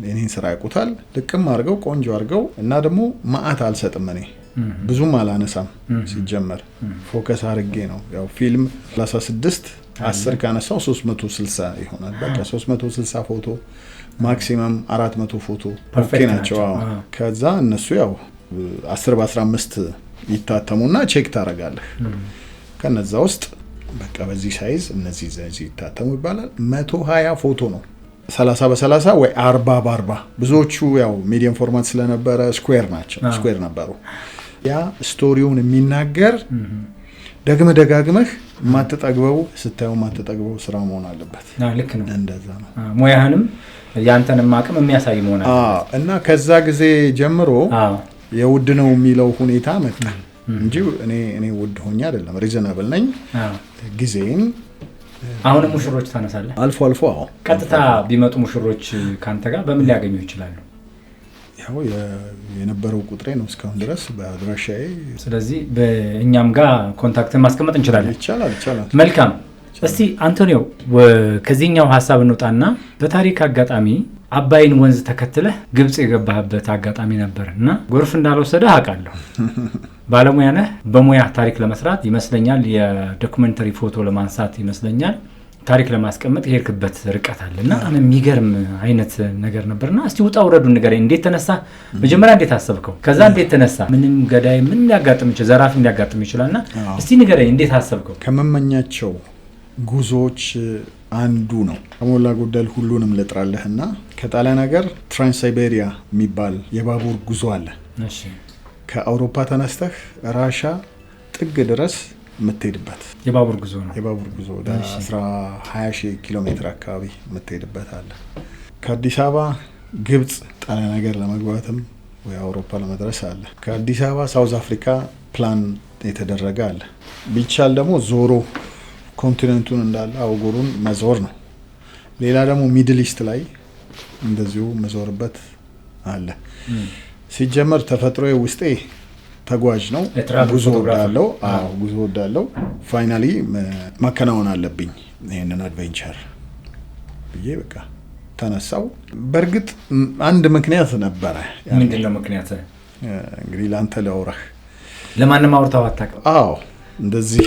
እኔን ስራ ያውቁታል። ልቅም አድርገው ቆንጆ አድርገው እና ደግሞ ማአት አልሰጥም እኔ ብዙም አላነሳም። ሲጀመር ፎከስ አድርጌ ነው። ያው ፊልም 36 10 ካነሳው 360 ይሆናል። በቃ 360 ፎቶ ማክሲመም 400 ፎቶ ኦኬ ናቸው። ከዛ እነሱ ያው 10 በ15 ይታተሙና ቼክ ታረጋለህ። ከነዛ ውስጥ በቃ በዚህ ሳይዝ እነዚህ ይታተሙ ይባላል። 120 ፎቶ ነው 30 በ30 ወይ 40 በ40። ብዙዎቹ ያው ሚዲየም ፎርማት ስለነበረ ስኩዌር ናቸው፣ ስኩዌር ነበሩ። ያ ስቶሪውን የሚናገር ደጋግመህ ማትጠግበው ስታየው ማትጠግበው ስራ መሆን አለበት። ልክ ነው። እንደዛ ነው። ሙያህንም ያንተንም አቅም የሚያሳይ መሆን አለበት። እና ከዛ ጊዜ ጀምሮ የውድ ነው የሚለው ሁኔታ መጣ እንጂ እኔ ውድ ሆኜ አይደለም፣ ሪዘናብል ነኝ። ጊዜን አሁን ሙሽሮች ታነሳለህ? አልፎ አልፎ። ቀጥታ ቢመጡ ሙሽሮች ካንተ ጋር በምን ሊያገኙ ይችላሉ? ያው የነበረው ቁጥሬ ነው እስካሁን ድረስ በአድራሻዬ። ስለዚህ በእኛም ጋር ኮንታክትን ማስቀመጥ እንችላለን። ይቻላል። መልካም። እስቲ አንቶኒዮ ከዚህኛው ሀሳብ እንውጣና በታሪክ አጋጣሚ አባይን ወንዝ ተከትለህ ግብጽ የገባህበት አጋጣሚ ነበር እና ጎርፍ እንዳልወሰደህ አውቃለሁ። ባለሙያ ነህ። በሙያ ታሪክ ለመስራት ይመስለኛል፣ የዶክመንተሪ ፎቶ ለማንሳት ይመስለኛል፣ ታሪክ ለማስቀመጥ የሄድክበት ርቀት አለና የሚገርም አይነት ነገር ነበርና እስቲ ውጣ ውረዱ ንገረኝ። እንዴት ተነሳ? መጀመሪያ እንዴት አሰብከው? ከዛ እንዴት ተነሳ? ምንም ገዳይ ምን ሊያጋጥም ይችላል፣ ዘራፊ ሊያጋጥም ይችላልና እስቲ ንገረኝ፣ እንዴት አሰብከው? ከመመኛቸው ጉዞዎች አንዱ ነው። ከሞላ ጎደል ሁሉንም ልጥራለህና ከጣሊያን ሀገር ትራንስ ሳይቤሪያ የሚባል የባቡር ጉዞ አለ። እሺ። ከአውሮፓ ተነስተህ ራሻ ጥግ ድረስ የምትሄድበት የባቡር ጉዞ ነው። የባቡር ጉዞ ወደ 20,000 ኪሎ ሜትር አካባቢ የምትሄድበት አለ። ከአዲስ አበባ ግብጽ ጣሊያን ሀገር ለመግባትም ወይ አውሮፓ ለመድረስ አለ። ከአዲስ አበባ ሳውዝ አፍሪካ ፕላን የተደረገ አለ። ቢቻል ደግሞ ዞሮ ኮንቲኔንቱን እንዳለ አውጎሩን መዞር ነው። ሌላ ደግሞ ሚድል ኢስት ላይ እንደዚሁ መዞርበት አለ። ሲጀመር ተፈጥሮዬ ውስጤ ተጓዥ ነው። ጉዞ ወዳለው ጉዞ ወዳለው ፋይናሊ ማከናወን አለብኝ ይሄንን አድቬንቸር ብዬ በቃ ተነሳው። በእርግጥ አንድ ምክንያት ነበረ። ምንድነው ምክንያት? እንግዲህ ላንተ ላውራህ። ለማንም አውርተው አታውቅም? አዎ እንደዚህ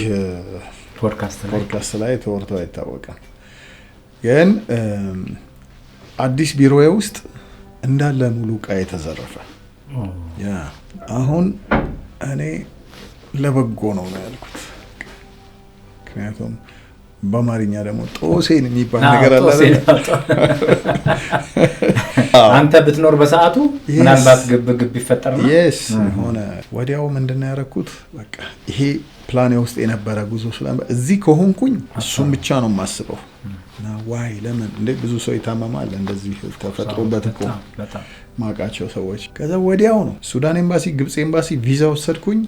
ፖድካስት ላይ ተወርቶ አይታወቅም። ግን አዲስ ቢሮዬ ውስጥ እንዳለ ሙሉ ዕቃ የተዘረፈ ያ አሁን እኔ ለበጎ ነው ያልኩት። ምክንያቱም በአማርኛ ደግሞ ጦሴን የሚባል ነገር አለ። አንተ ብትኖር በሰዓቱ ምናልባት ግብ ይፈጠር ነው ሆነ። ወዲያው ምንድነው ያደረኩት? በቃ ይሄ ፕላኔ ውስጥ የነበረ ጉዞ ስለነበረ እዚህ ከሆንኩኝ እሱም ብቻ ነው የማስበው። እና ዋይ ለምን እንደ ብዙ ሰው ይታመማል እንደዚህ ተፈጥሮበት እኮ ማቃቸው ሰዎች። ከዛ ወዲያው ነው ሱዳን ኤምባሲ፣ ግብጽ ኤምባሲ ቪዛ ወሰድኩኝ።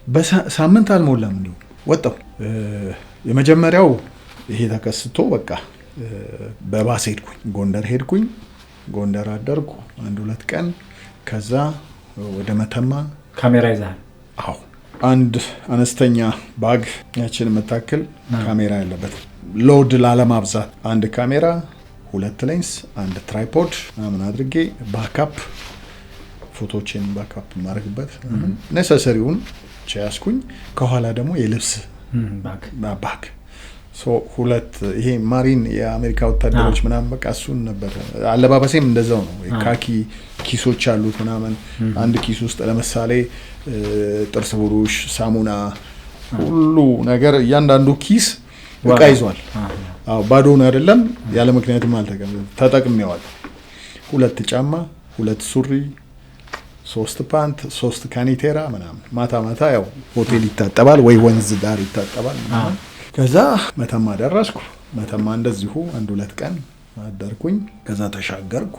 በሳምንት አልሞላም ነው ወጣው። የመጀመሪያው ይሄ ተከስቶ በቃ በባስ ሄድኩኝ፣ ጎንደር ሄድኩኝ። ጎንደር አደርኩ 1-2 ቀን። ከዛ ወደ መተማ። ካሜራ ይዛል? አዎ አንድ አነስተኛ ባግ ያችን መታከል ካሜራ ያለበት ሎድ ላለማብዛት አንድ ካሜራ፣ 2 ሌንስ፣ አንድ ትራይፖድ ምናምን አድርጌ ባካፕ ፎቶችን ባካፕ ማድረግበት ነሰሰሪውን ቻያስኩኝ። ከኋላ ደግሞ የልብስ ባግ ሁለት ይሄ ማሪን የአሜሪካ ወታደሮች ምናምን በቃ እሱን ነበር። አለባበሴም እንደዛው ነው። ካኪ ኪሶች አሉት ምናምን። አንድ ኪስ ውስጥ ለምሳሌ ጥርስ ብሩሽ፣ ሳሙና፣ ሁሉ ነገር እያንዳንዱ ኪስ እቃ ይዟል። አዎ ባዶ ነው አይደለም፣ ያለ ምክንያትም ተጠቅሜዋል። 2 ጫማ፣ 2 ሱሪ፣ 3 ፓንት፣ 3 ካኒቴራ ምናምን። ማታ ያው ሆቴል ይታጠባል ወይ ወንዝ ዳር ይታጠባል ምናምን። ከዛ መተማ ደረስኩ። መተማ እንደዚሁ 1-2 ቀን አደርኩኝ። ከዛ ተሻገርኩ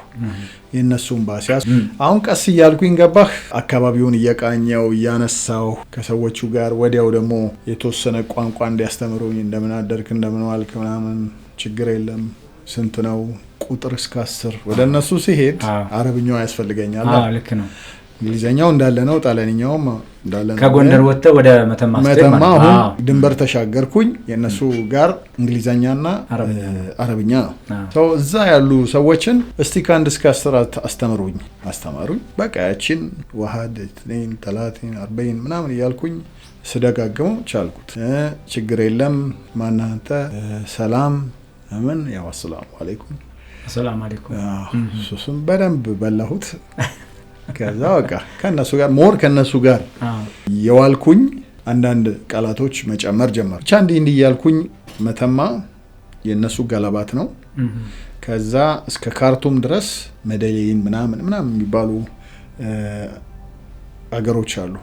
የነሱን ባሲያስ። አሁን ቀስ እያልኩኝ ገባህ። አካባቢውን እየቃኘው እያነሳው ከሰዎቹ ጋር ወዲያው ደግሞ የተወሰነ ቋንቋ እንዲያስተምሩኝ እንደምን አደርክ እንደምን ዋልክ ምናምን። ችግር የለም ስንት ነው ቁጥር እስከ 10። ወደ እነሱ ሲሄድ አረብኛው ያስፈልገኛል። ልክ ነው። እንግሊዘኛው እንዳለ ነው፣ ጣሊያንኛውም እንዳለ ነው። ከጎንደር ወጥተህ ወደ መተማ አሁን ድንበር ተሻገርኩኝ። የነሱ ጋር እንግሊዘኛና አረብኛ ነው። እዛ ያሉ ሰዎችን እስቲ ከ1 እስከ 10 አስተማሩኝ። በቃ ያችን ዋሃድ 2 3 40 ምናምን እያልኩኝ ስደጋግመው ቻልኩት። ችግር የለም ማናንተ ሰላም ምን ያው አሰላሙ አለይኩም ሱስም በደንብ በላሁት። ከዛ በቃ ከነሱ ጋር የዋልኩኝ አንዳንድ ቃላቶች መጨመር ጀመር። ብቻ እንዲህ እያልኩኝ መተማ የነሱ ገለባት ነው። ከዛ እስከ ካርቱም ድረስ መደሌን ምናምን የሚባሉ አገሮች አሉ።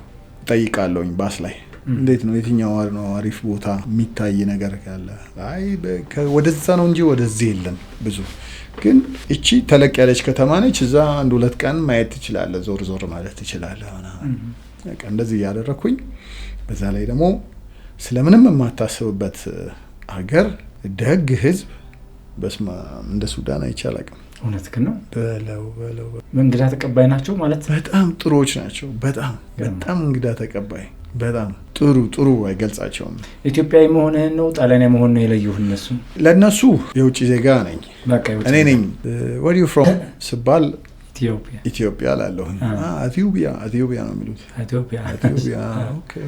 ጠይቃለሁኝ ባስ ላይ እንዴት ነው የትኛው ነው አሪፍ ቦታ የሚታይ ነገር ካለ? አይ ወደዛ ነው እንጂ ወደዚህ የለም ብዙ። ግን እቺ ተለቅ ያለች ከተማ ነች። እዛ 1-2 ቀን ማየት ትችላለህ፣ ዞር ማለት ትችላለህ። በቃ እንደዚህ ያደረኩኝ። በዛ ላይ ደግሞ ስለምንም የማታስብበት ሀገር፣ ደግ ህዝብ፣ በስማ እንደ ሱዳን አይቻልም። እውነት ነው። በለው እንግዳ ተቀባይ ናቸው ማለት በጣም ጥሩዎች ናቸው። በጣም እንግዳ ተቀባይ፣ በጣም ጥሩ አይገልጻቸውም። ኢትዮጵያዊ መሆንህን ነው ጣሊያናዊ መሆንህን ነው የለዩህ እነሱ? ለነሱ የውጭ ዜጋ ነኝ። እኔ ነኝ where you from ስባል ኢትዮጵያ ላለሁ። ኢትዮጵያ ነው የሚሉት። ኢትዮጵያ okay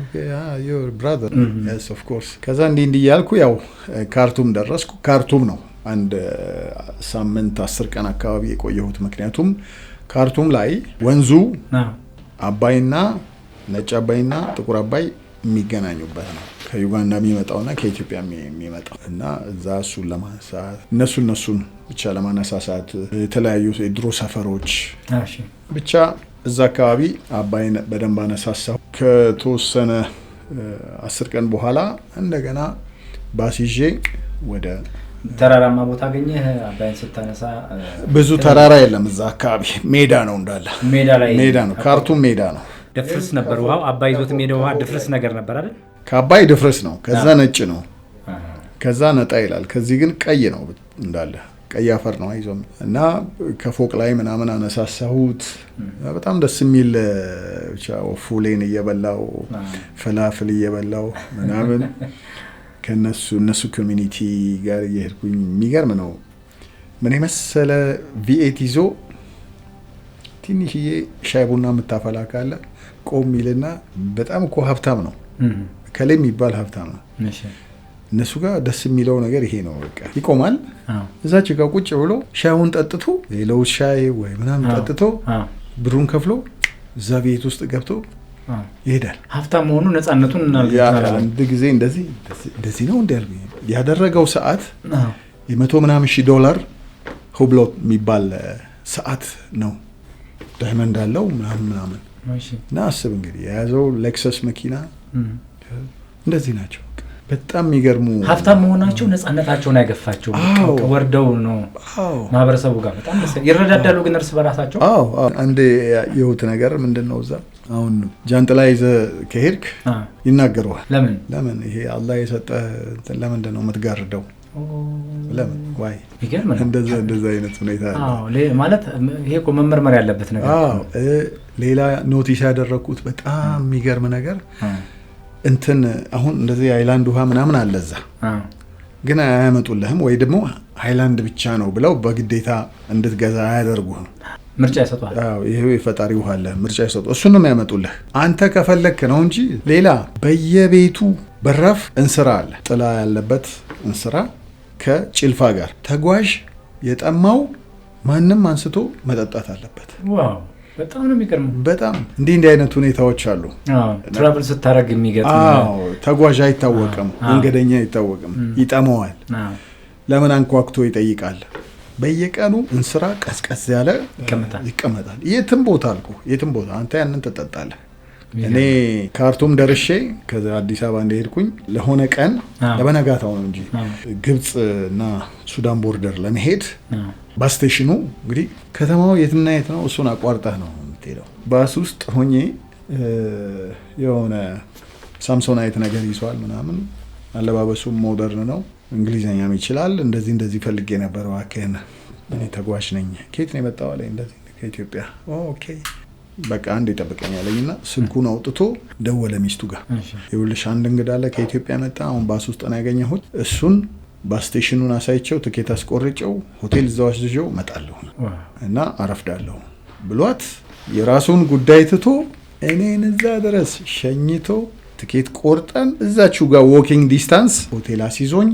your brother yes of course። ከዛ እንዲህ እያልኩ ያው ካርቱም ደረስኩ። ካርቱም ነው አንድ ሳምንት 10 ቀን አካባቢ የቆየሁት። ምክንያቱም ካርቱም ላይ ወንዙ አባይና ነጭ አባይና ጥቁር አባይ የሚገናኙበት ነው። ከዩጋንዳ የሚመጣውና ከኢትዮጵያ የሚመጣው እና እዛ እሱን ለማንሳት እነሱን ብቻ ለማነሳሳት የተለያዩ የድሮ ሰፈሮች ብቻ እዛ አካባቢ አባይን በደንብ አነሳሳሁ። ከተወሰነ 10 ቀን በኋላ እንደገና ባስ ይዤ ወደ ተራራማ ቦታ አገኘህ? አባይን ስታነሳ ብዙ ተራራ የለም እዛ አካባቢ፣ ሜዳ ነው እንዳለ። ሜዳ ነው። ካርቱም ሜዳ ነው። ድፍርስ ነበር ውሃው። አባይ ይዞት የሚሄደው ውሃ ድፍርስ ነገር ነበር አይደል? ከአባይ ድፍርስ ነው። ከዛ ነጭ ነው። ከዛ ነጣ ይላል። ከዚህ ግን ቀይ ነው እንዳለ ቀይ አፈር ነው አይዞም እና ከፎቅ ላይ ምናምን አነሳሳሁት። በጣም ደስ የሚል ብቻ ፉሌን እየበላው ፈላፍል እየበላው ምናምን እነሱ ኮሚኒቲ ጋር እየሄድኩኝ የሚገርም ነው። ምን የመሰለ ቪኤት ይዞ ትንሽዬ ሻይ ቡና የምታፈላ ካለ ቆም ይልና በጣም እኮ ሀብታም ነው ከላይ የሚባል ሀብታም ነው። እነሱ ጋር ደስ የሚለው ነገር ይሄ ነው። በቃ ይቆማል እዛች ጋር ቁጭ ብሎ ሻዩን ጠጥቶ የለውዝ ሻይ ወይ ምናምን ጠጥቶ ብሩን ከፍሎ እዛ ቤት ውስጥ ገብቶ ይሄዳል። ሀብታም መሆኑ ነፃነቱን አንድ ጊዜ እንደዚህ ነው እንዲያልኩኝ ያደረገው ሰዓት $100 ምናምን ሺህ ሁብሎ የሚባል ሰዓት ነው። ዳይመንድ አለው ምናምን እና አስብ እንግዲህ የያዘው ሌክሰስ መኪና እንደዚህ ናቸው። በጣም የሚገርሙ ሀብታም መሆናቸው ነፃነታቸውን አይገፋቸው። ወርደው ነው ማህበረሰቡ ጋር በጣም ይረዳዳሉ። ግን እርስ በራሳቸው አንድ የህይወት ነገር ምንድን ነው እዛ አሁን ጃንጥላ ይዘህ ከሄድክ ይናገረዋል። ለምን ይሄ አላህ የሰጠ ለምንድን ነው የምትጋርደው? ለምን ዋይ እንደዛ አይነት ሁኔታ አለ ማለት ይሄ እኮ መመርመር ያለበት ነገር። ሌላ ኖቲስ ያደረኩት በጣም የሚገርም ነገር እንትን አሁን እንደዚህ ሃይላንድ ውሃ ምናምን አለዛ ግን አያመጡልህም ወይ ደግሞ ሃይላንድ ብቻ ነው ብለው በግዴታ እንድትገዛ አያደርጉህም። ምርጫ ይሰጣል። ይሄው የፈጣሪ ውሃ አለ ምርጫ ይሰጡ እሱን ነው የሚያመጡልህ አንተ ከፈለክ ነው እንጂ ሌላ በየቤቱ በራፍ እንስራ አለ ጥላ ያለበት እንስራ ከጭልፋ ጋር ተጓዥ የጠማው ማንም አንስቶ መጠጣት አለበት። ዋው በጣም ነው የሚገርመው። በጣም እንዲህ አይነት ሁኔታዎች አሉ። ትራቭል ስታረግ የሚገጥም ተጓዥ አይታወቅም፣ መንገደኛ አይታወቅም፣ ይጠማዋል። ለምን አንኳኩቶ ይጠይቃል። በየቀኑ እንስራ ቀዝቀዝ ያለ ይቀመጣል። የትም ቦታ የትም ቦታ አንተ ያንን ትጠጣለህ። እኔ ካርቱም ደርሼ ከዛ አዲስ አበባ እንደሄድኩኝ ለሆነ ቀን ለበነጋታው ነው እንጂ ግብጽ እና ሱዳን ቦርደር ለመሄድ ባስ ስቴሽኑ እንግዲህ ከተማው የትና የት ነው እሱን አቋርጠህ ነው የምትሄደው። ባስ ውስጥ ሆኜ የሆነ ሳምሶናይት ነገር ይዟል ምናምን አለባበሱም ሞደርን ነው እንግሊዘኛም ይችላል። እንደዚህ ፈልጌ ነበር እባክህን እኔ ተጓዥ ነኝ ከየት ነው የመጣው አለኝ። እንደዚህ ከኢትዮጵያ ኦኬ በቃ አንድ ይጠብቀኛለኝና ስልኩን አውጥቶ ደወለ ሚስቱ ጋር ይኸውልሽ አንድ እንግዳ አለ ከኢትዮጵያ መጣ አሁን ባስ ውስጥ ነው ያገኘሁት እሱን ባስ ስቴሽኑን አሳይቼው ትኬት አስቆርጬው ሆቴል እዛው አስይዤው እመጣለሁ እና አረፍዳለሁ ብሏት የራሱን ጉዳይ ትቶ እኔን እዛ ድረስ ሸኝቶ ትኬት ቆርጠን እዛችሁ ጋር ዎኪንግ ዲስታንስ ሆቴል አስይዞኝ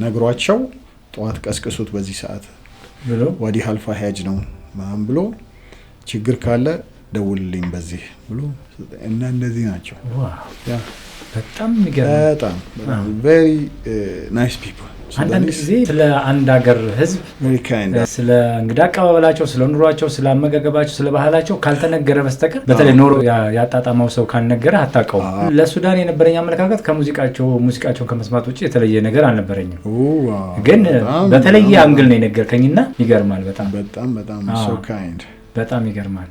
ነግሯቸው ጠዋት ቀስቅሱት በዚህ ሰዓት ብሎ ወዲ አልፋ ሄጅ ነው ማን ብሎ ችግር ካለ ደውልልኝ በዚህ ብሎ እና እንደዚህ ናቸው። ዋው በጣም የሚገርም በጣም very nice people። አንዳንድ ጊዜ ስለ አንድ ሀገር ህዝብ ስለ እንግዳ አቀባበላቸው ስለ ኑሯቸው ስለ አመጋገባቸው ስለ ባህላቸው ካልተነገረ በስተቀር በተለይ ኖሮ ያጣጣመው ሰው ካልነገረ አታውቀውም። ለሱዳን የነበረኝ አመለካከት ሙዚቃቸውን ከመስማት ውጪ የተለየ ነገር አልነበረኝም። ግን በተለየ አንግል ነው የነገርከኝና ይገርማል። በጣም so kind በጣም ይገርማል።